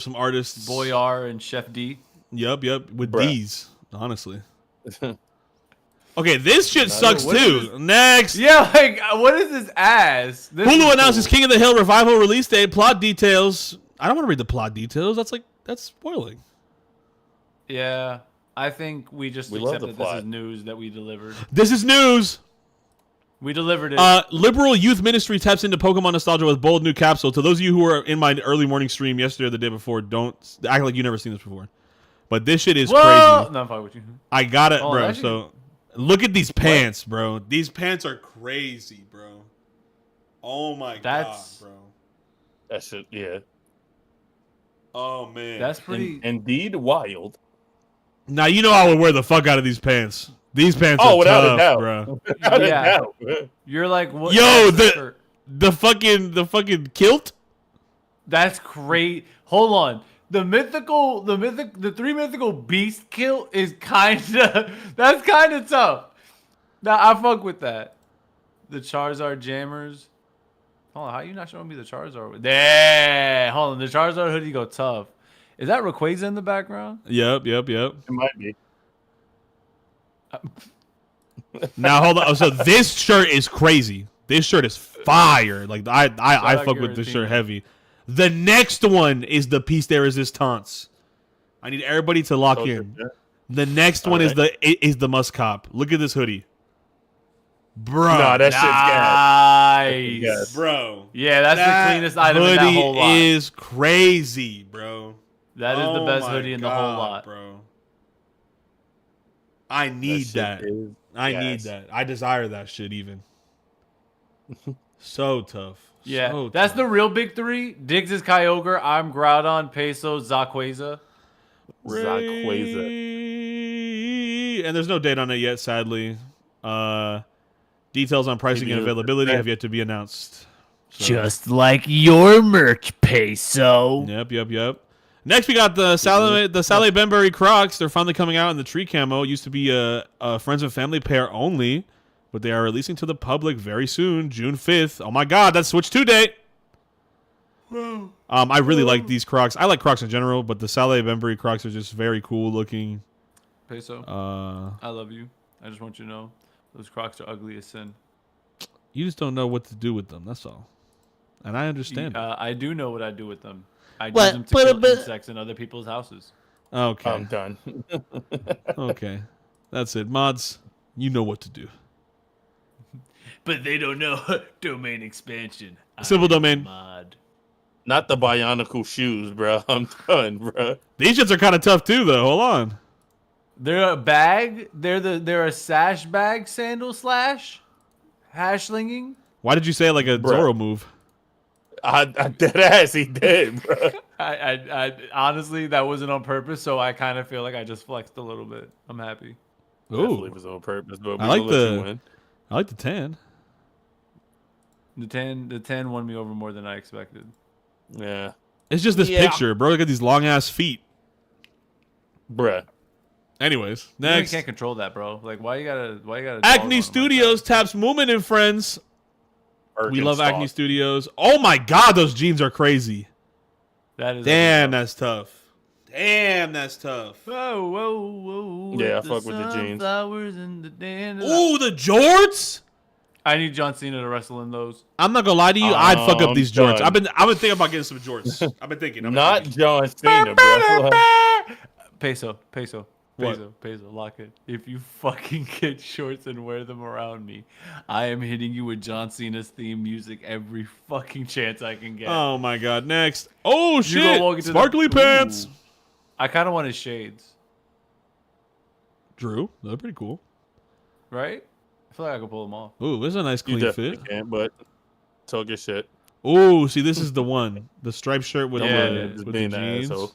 some artists. Boyar and Chef D. Yep. With D's, honestly. Okay, this shit sucks too. Next. Yeah, like, what is this ass? Hulu announces King of the Hill revival release date. Plot details. I don't want to read the plot details. That's spoiling. Yeah, I think we just accept that this is news that we delivered. This is news. We delivered it. Liberal Youth Ministry taps into Pokemon nostalgia with bold new capsule. To those of you who were in my early morning stream yesterday or the day before, don't act like you've never seen this before. But this shit is crazy. No, I'm fine with you. I got it, bro. So look at these pants, bro. These pants are crazy, bro. Oh my god, bro. That shit, yeah. Oh man, that's pretty. Indeed, wild. Now you know I would wear the fuck out of these pants. These pants are tough, bro. Yeah. You're like, what? Yo, the fucking kilt. That's great. Hold on. The three mythical beast kilt is that's kind of tough. Now I fuck with that. The Charizard jammers. Hold on, how you not showing me the Charizard? There. Hold on, the Charizard hoodie go tough. Is that Rayquaza in the background? Yep. It might be. Now hold on. So this shirt is crazy. This shirt is fire. Like I fuck with this shirt heavy. The next one is the piece de resistance. I need everybody to lock in. The next one is the must cop. Look at this hoodie, bro. No, that shit's gas. Nice, bro. Yeah, that's the cleanest item in that whole lot. Hoodie is crazy, bro. That is the best hoodie in the whole lot, bro. I need that. I need that. I desire that shit even. So tough. Yeah, so that's tough. the real big three. Diggs is Kyogre. I'm Groudon, Peso, Zaquaza. And there's no date on it yet, sadly. Details on pricing and availability have yet to be announced. So. Just like your merch, Peso. Yep. Next, we got the Sally Benbury Crocs. They're finally coming out in the tree camo. It used to be a friends and family pair only, but they are releasing to the public very soon, June 5th. Oh my God, that's Switch 2 date. I really like these Crocs. I like Crocs in general, but the Sally Benbury Crocs are just very cool looking. Peso, I love you. I just want you to know those Crocs are ugly as sin. You just don't know what to do with them. That's all, and I understand. I do know what I do with them. I use them to kill insects in other people's houses. Okay. I'm done. Okay. That's it. Mods, you know what to do. But they don't know domain expansion. Simple domain. Mod. Not the Bionicle shoes, bro. I'm done, bro. These shits are kind of tough too, though. Hold on. They're a bag. They're a sash bag sandal slash hashslinging. Why did you say it like a Zoro move? I dead ass he did, bro. I honestly that wasn't on purpose, so I kind of feel like I just flexed a little bit. I'm happy. Definitely was on purpose, but I like the tan. The 10 won me over more than I expected. Yeah. It's just this picture, bro. Look at these long ass feet. Bruh. Anyways, You next. can't control that, bro. Like, why you gotta? Acne Studios taps Moomin and friends. We love Acne Studios. Oh my god, those jeans are crazy. That is. Damn, that's tough. Damn, that's tough. Whoa, whoa, whoa! Yeah, I fuck with the jeans. Ooh, the jorts. I need John Cena to wrestle in those. I'm not gonna lie to you. I'd fuck up these jorts. I've been thinking about getting some jorts. I've been thinking. Not John Cena, bro. Peso. What? Peso, lock it. If you fucking get shorts and wear them around me, I am hitting you with John Cena's theme music every fucking chance I can get. Oh my god, next. Oh shit, sparkly pants. Ooh. I kind of want his shades. Drew, they're pretty cool. Right? I feel like I could pull them off. Ooh, this is a nice clean fit. Can't, but talk your shit. Ooh, see, this is the one. The striped shirt with the jeans. Asshole.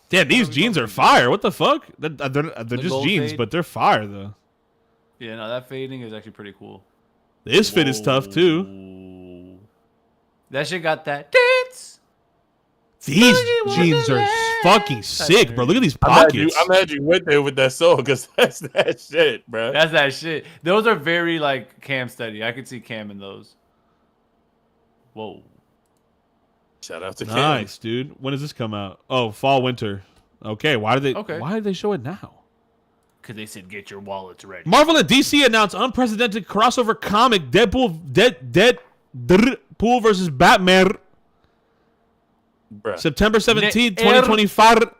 Damn, these jeans are fire. What the fuck? They're just jeans, fade? but they're fire, though. Yeah, no, that fading is actually pretty cool. This fit is tough, too. That shit got that dance. These jeans are fucking sick, bro. Look at these pockets. I'm glad you went there with that soul, because that's that shit, bro. That's that shit. Those are very, like, Cam steady. I could see Cam in those. Whoa. Shout out to Cam. Nice, dude. When does this come out? Oh, fall, winter. Okay, why did they show it now? Because they said get your wallets ready. Marvel and DC announced unprecedented crossover comic Deadpool versus Batman. Bruh. September 17th, 2025.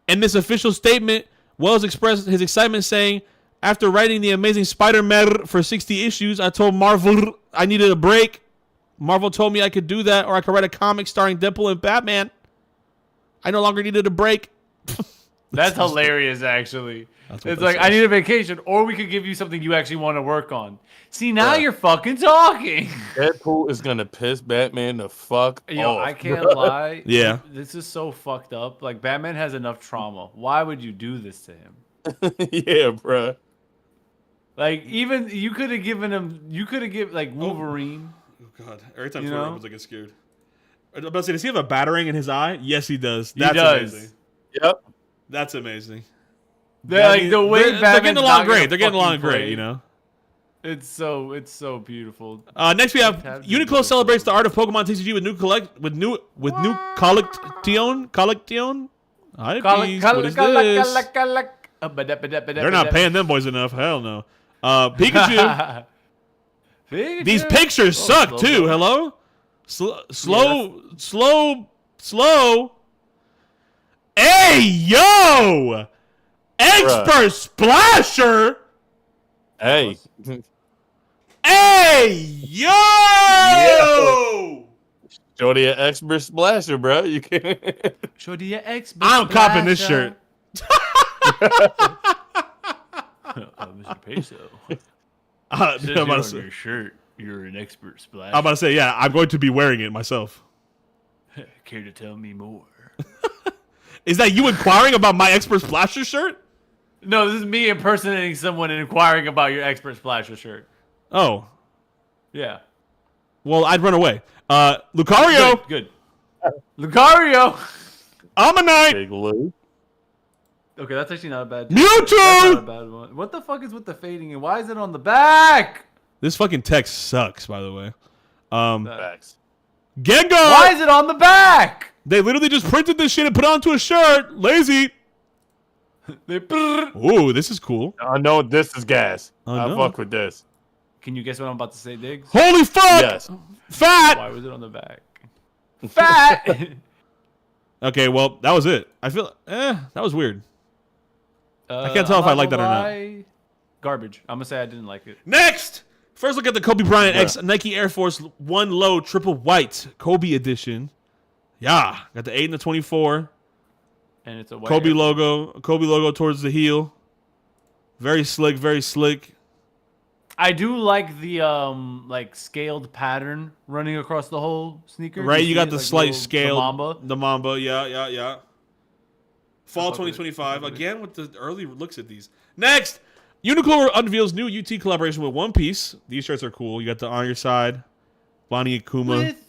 In this official statement, Wells expressed his excitement saying, after writing The Amazing Spider-Man for 60 issues, I told Marvel I needed a break. Marvel told me I could do that, or I could write a comic starring Deadpool and Batman. I no longer needed a break. That's hilarious, actually. It's like, I need a vacation, or we could give you something you actually want to work on. See, now you're fucking talking. Deadpool is going to piss Batman the fuck off. I can't lie. Yeah. This is so fucked up. Like, Batman has enough trauma. Why would you do this to him? Yeah, bro. Like, even, you could have given him, like, Wolverine. Oh, God. Every time Twitter opens, I get scared. I'm about to say, does he have a battering in his eye? Yes, he does. That's amazing. Yep. That's amazing. They're getting along great. They're getting along great, you know? It's so beautiful. Next we have Uniqlo celebrates the art of Pokemon TCG with new collection. What is this? They're not paying them boys enough. Hell no. Pikachu. These pictures suck too. Hello? Slow. Hey, yo! Expert Splasher! Hey. Hey, yo! Shorty an expert splasher, bro. You can't. Shorty an expert I'm copping this shirt. Mr. Peso. I'm about to say, your shirt, you're an expert splasher. I'm about to say, yeah, I'm going to be wearing it myself. Care to tell me more? Is that you inquiring about my expert splasher shirt? No, this is me impersonating someone and inquiring about your expert splasher shirt. Oh. Yeah. Well, I'd run away. Lucario. Good. Lucario. Ammonite. Big Lou. Okay, that's actually not a bad. Mewtwo. That's not a bad one. What the fuck is with the fading and why is it on the back? This fucking text sucks, by the way. Facts. Gengar. Why is it on the back? They literally just printed this shit and put it onto a shirt. Lazy. Ooh, this is cool. I know this is gas. I fuck with this. Can you guess what I'm about to say, Diggs? Holy fuck! Yes. Fat! Why was it on the back? Fat! Okay, well, that was it. I feel, that was weird. I can't tell if I like that or not. Garbage. I'm gonna say I didn't like it. Next! First look at the Kobe Bryant X Nike Air Force 1 Low Triple White Kobe Edition. Yeah, got the 8 and the 24. And it's a white Kobe logo towards the heel. Very slick, very slick. I do like the like scaled pattern running across the whole sneaker. Right, you got the like slight scale. the Mamba, yeah. Fall 2025 again with the early looks at these. Next, Uniqlo unveils new UT collaboration with One Piece. These shirts are cool. You got the On Your Side, Bonnie and Kuma. With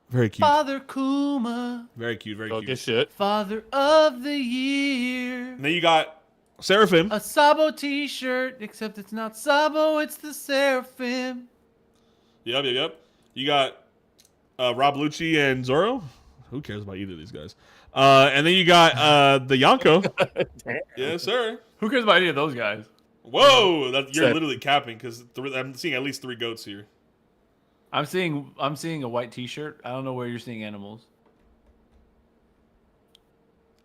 very cute. Father Kuma. Very cute, very cute. Good shit. Father of the Year. And then you got Seraphim. A Sabo t-shirt, except it's not Sabo, it's the Seraphim. Yep. You got Rob Lucci and Zorro. Who cares about either of these guys? And then you got the Yonko. Yes, sir. Who cares about any of those guys? Whoa, you're literally capping because I'm seeing at least 3 goats here. I'm seeing a white t-shirt. I don't know where you're seeing animals.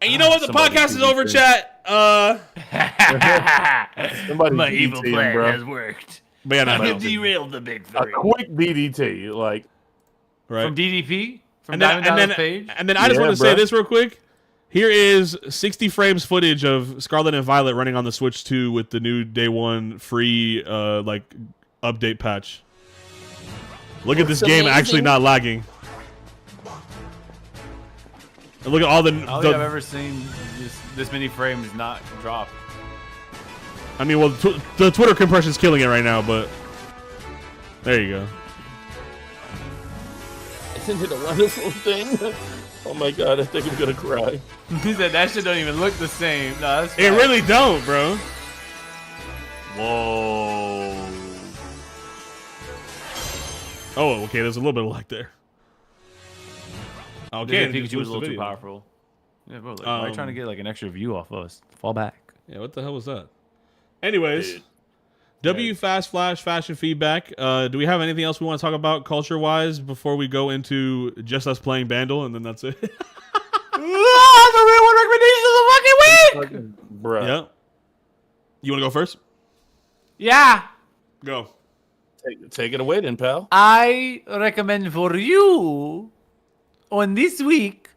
And you know what? The podcast is over, chat. My evil plan has worked. But yeah, I derailed the big three. A quick DDT, like right from DDP. From and then I just want to say this real quick. Here is 60 frames footage of Scarlet and Violet running on the Switch 2 with the new Day 1 free like update patch. Look at this game actually not lagging. And look at all the. I don't think I've ever seen this many frames not drop. I mean, well, the Twitter compression's killing it right now, but there you go. Isn't it a wonderful thing? Oh my god, I think I'm gonna cry. He said that shit don't even look the same. No, that's it really don't, bro. Whoa. Oh, okay. There's a little bit of lag there. Okay, Pikachu was a little too powerful. Yeah, bro. Like, why are you trying to get like an extra view off us? Fall back. Yeah, what the hell was that? Anyways, Dude. W Fast Flash fashion feedback. Do we have anything else we want to talk about culture-wise before we go into just us playing Bandle, and then that's it? The real one recommendation of the fucking week! Bruh. Yeah. You want to go first? Yeah. Go. Take it away then, pal. I recommend for you on this week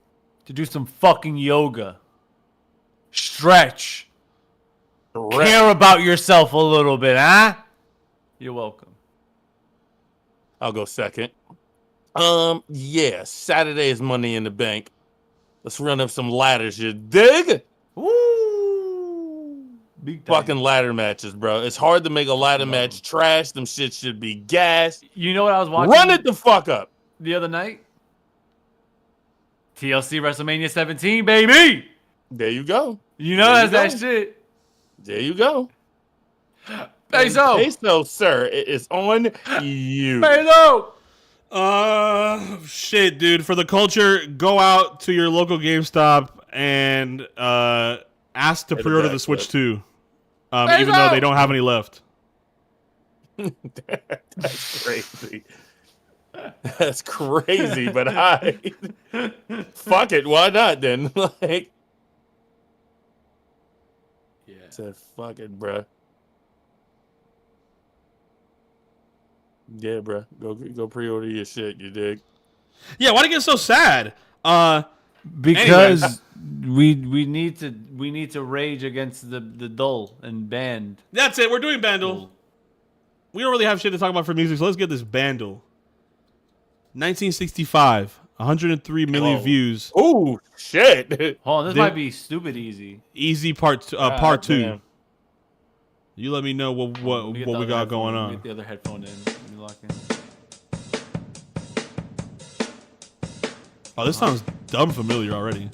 to do some fucking yoga. Stretch. Care about yourself a little bit, huh? You're welcome. I'll go second. Yeah, Saturday is Money in the Bank. Let's run up some ladders, you dig? Woo! Big time. Fucking ladder matches, bro. It's hard to make a ladder match trash. Them shit should be gas. You know what I was watching? Run it the fuck up. The other night? TLC WrestleMania 17, baby! There you go. You know that's that shit. There you go. Peso! Peso, sir, it is on you. Peso! Shit, dude. For the culture, go out to your local GameStop and ask to pre-order the Switch 2. Even though they don't have any left. That's crazy. That's crazy, but I fuck it. Why not then? Like, yeah, said fuck it, bro. Yeah, bro. Go pre-order your shit. You dig? Yeah, why'd it get so sad? Because we need to rage against the dull and band. That's it. We're doing Bandle. We don't really have shit to talk about for music, so let's get this Bandle. 1965, 103 million views. Oh shit! Hold on, this might be stupid easy. Easy part 2. Damn. You let me know what we got going on. Get the other headphone in. Let me lock in. Oh, this sounds dumb familiar already.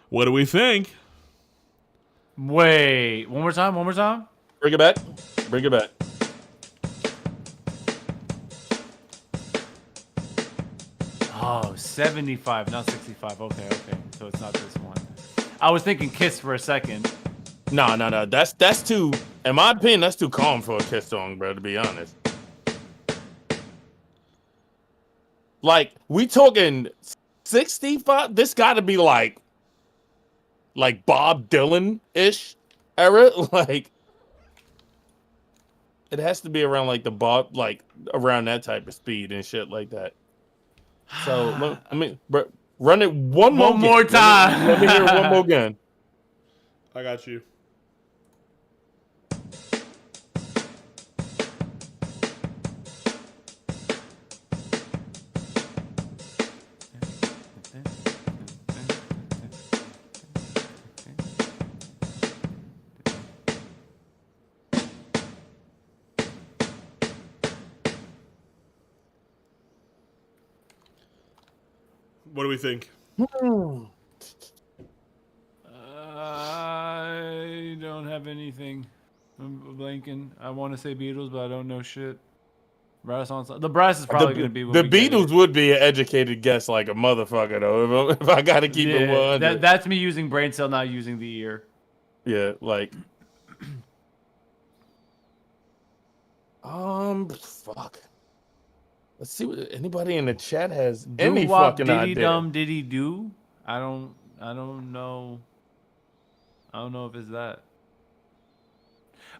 What do we think? Wait, one more time. Bring it back. Bring it back. Oh, 75, not 65. Okay. So it's not this one. I was thinking Kiss for a second. No. That's too. In my opinion, that's too calm for a Kiss song, bro. To be honest. Like, we talking 65? This got to be like Bob Dylan-ish era. Like, it has to be around like around that type of speed and shit like that. So run it one more time. Let me hear one more gun. I got you. What do we think? I don't have anything. I'm blanking. I want to say Beatles, but I don't know shit. Brass on the brass is probably going to be the Beatles would be an educated guess like a motherfucker though. If I got to keep it 100. That's me using brain cell, not using the ear. Yeah, like. Fuck. Let's see what anybody in the chat has any fucking idea. Did he do? I don't know. I don't know if it's that.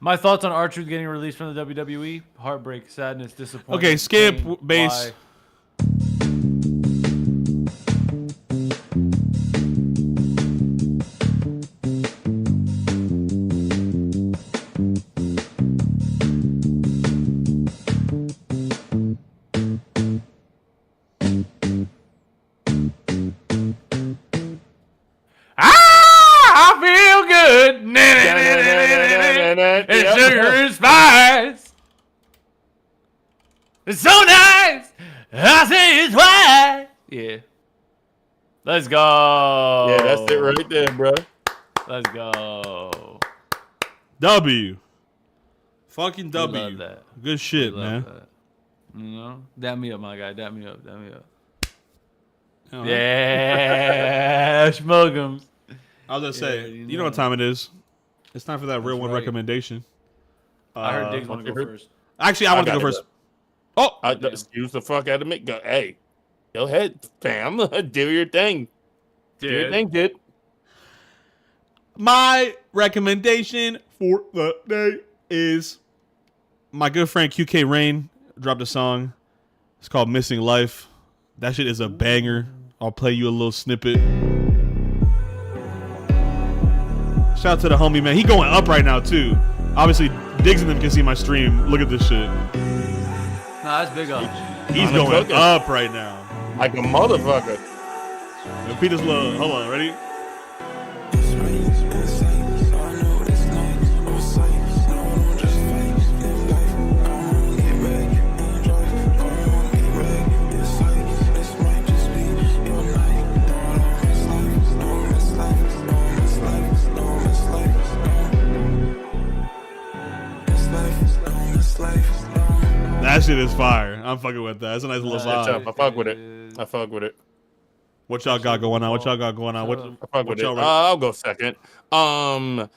My thoughts on R-Truth getting released from the WWE: heartbreak, sadness, disappointment. Okay, skip pain, base. I feel good. And sugar and spice. It's so nice. I say it's why. Yeah. Let's go. Yeah, that's it right there, bro. Let's go. W. Fucking Love W. that. Good shit, Love man. that. You know? Dap me up, my guy. Dap me up. Dap me up. Oh, Yeah. Schmuggums. I was gonna say, you know what time it is. It's time for that real one recommendation. I heard Diggs want to go first. Actually, I want to go first. Oh, excuse the fuck out of me. Go, hey, go ahead, fam. Do your thing. Do your thing, kid. My recommendation for the day is my good friend QK Rain dropped a song. It's called Missing Life. That shit is a banger. I'll play you a little snippet. Shout out to the homie, man. He going up right now, too. Obviously, Diggs and them can see my stream. Look at this shit. Nah, that's big up. He's going up right now. Like a motherfucker. Yo, Pete this little, hold on, ready? That shit is fire. I'm fucking with that. That's a nice little vibe. I fuck with it. I fuck with it. What y'all got going on? What y'all got going on? I fuck with it. I'll go second. To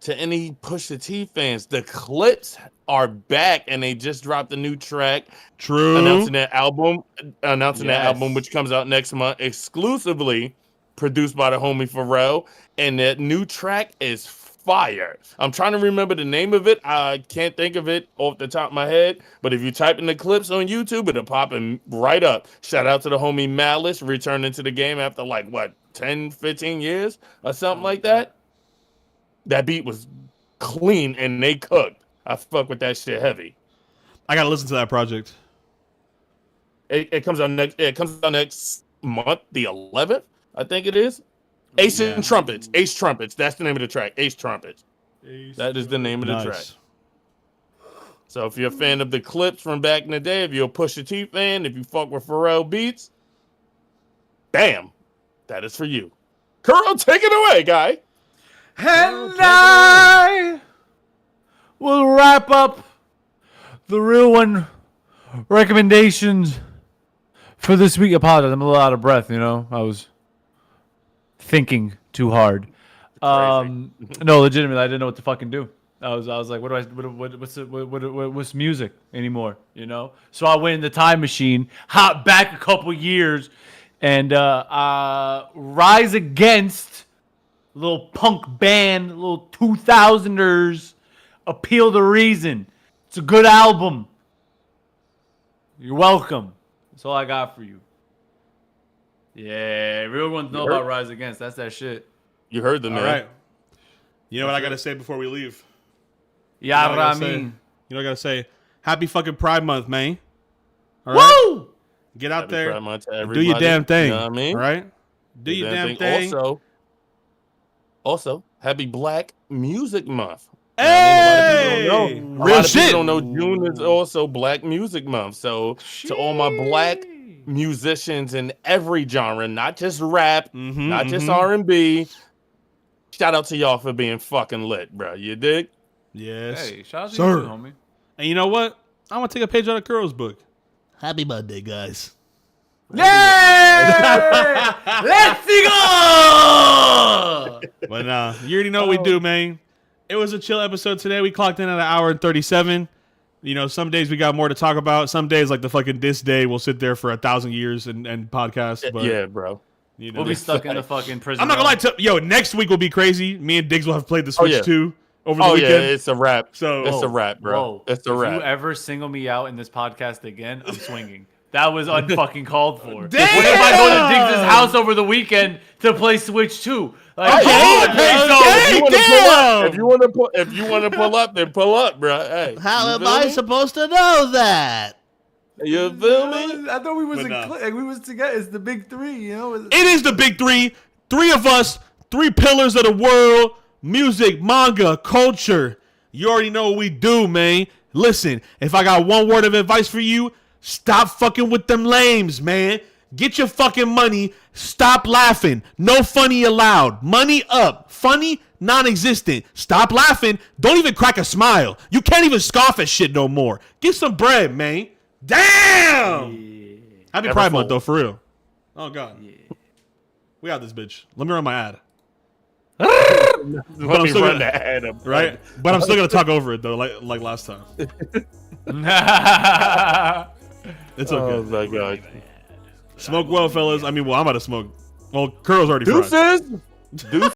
any Pusha T fans, the Clips are back and they just dropped a new track. True. Announcing that album, which comes out next month, exclusively produced by the homie Pharrell. And that new track is fire. I'm trying to remember the name of it. I can't think of it off the top of my head. But if you type in the Clips on YouTube, it'll pop in right up. Shout out to the homie Malice returning to the game after 10, 15 years or something like that. That beat was clean and they cooked. I fuck with that shit heavy. I gotta listen to that project. It comes out next month, the 11th, I think it is. Ace and Trumpets. Ace Trumpets. That's the name of the track. Ace Trumpets. That is the name of the track. So if you're a fan of the Clips from back in the day, if you're a Pusha T fan, if you fuck with Pharrell beats, bam, that is for you. Kuro, take it away, guy. And I will wrap up the real one recommendations for this week. Apologize, I'm a little out of breath, I was thinking too hard. No, legitimately, I didn't know what to fucking do. I was like, what's music anymore? You know. So I went in the time machine, hopped back a couple years, and Rise Against, little punk band, little 2000ers, Appeal to Reason. It's a good album. You're welcome. That's all I got for you. Yeah, everyone know about Rise Against. That's that shit. You heard the name. All right. You know what I got to say before we leave? Yeah, you know what I got to say? Happy fucking Pride Month, man. All right? Woo! Get out Happy there. Pride Month to Do everybody. your damn thing. You know what I mean? All right? Do your damn thing. Also, happy Black Music Month. Hey! A lot of people don't know June is also Black Music Month. So to all my Black musicians in every genre, not just rap, not just R&B, shout out to y'all for being fucking lit, bro. You dig? Yes. Hey, shout out to you, homie. And you know what? I want to take a page out of Kuro's book. Happy Monday, guys. Yeah! Let's go! But you already know what we do, man. It was a chill episode today. We clocked in at 1 hour and 37. You know, some days we got more to talk about. Some days, like the fucking this day, we'll sit there for 1,000 years and podcast. But, yeah, bro. You know, we'll be stuck in the fucking prison. I'm not gonna lie to yo. Next week will be crazy. Me and Diggs will have played the Switch too over the weekend. Yeah, it's a wrap. So it's a wrap, bro. It's a wrap. If you ever single me out in this podcast again, I'm swinging. That was unfucking called for. Damn! What if I go to Diggs' house over the weekend to play Switch 2? Like, if you want to pull up, then pull up, bro. Hey, how am I supposed to know that? You feel me? I thought we was we was together. It's the big three, you know. It is the big three. 3 of us, 3 pillars of the world: music, manga, culture. You already know what we do, man. Listen, if I got one word of advice for you, stop fucking with them lames, man. Get your fucking money. Stop laughing. No funny allowed. Money up. Funny, non-existent. Stop laughing. Don't even crack a smile. You can't even scoff at shit no more. Get some bread, man. Damn! Yeah. Happy Pride Month, though, for real. Oh, God. Yeah. We got this bitch. Let me run my ad. Let me run the ad up. Right? But I'm still going to talk over it, though, like last time. It's okay. Oh, my God. Smoke well, fellas. I mean, well, I'm about to smoke. Well, Kuro's already fried. Deuces!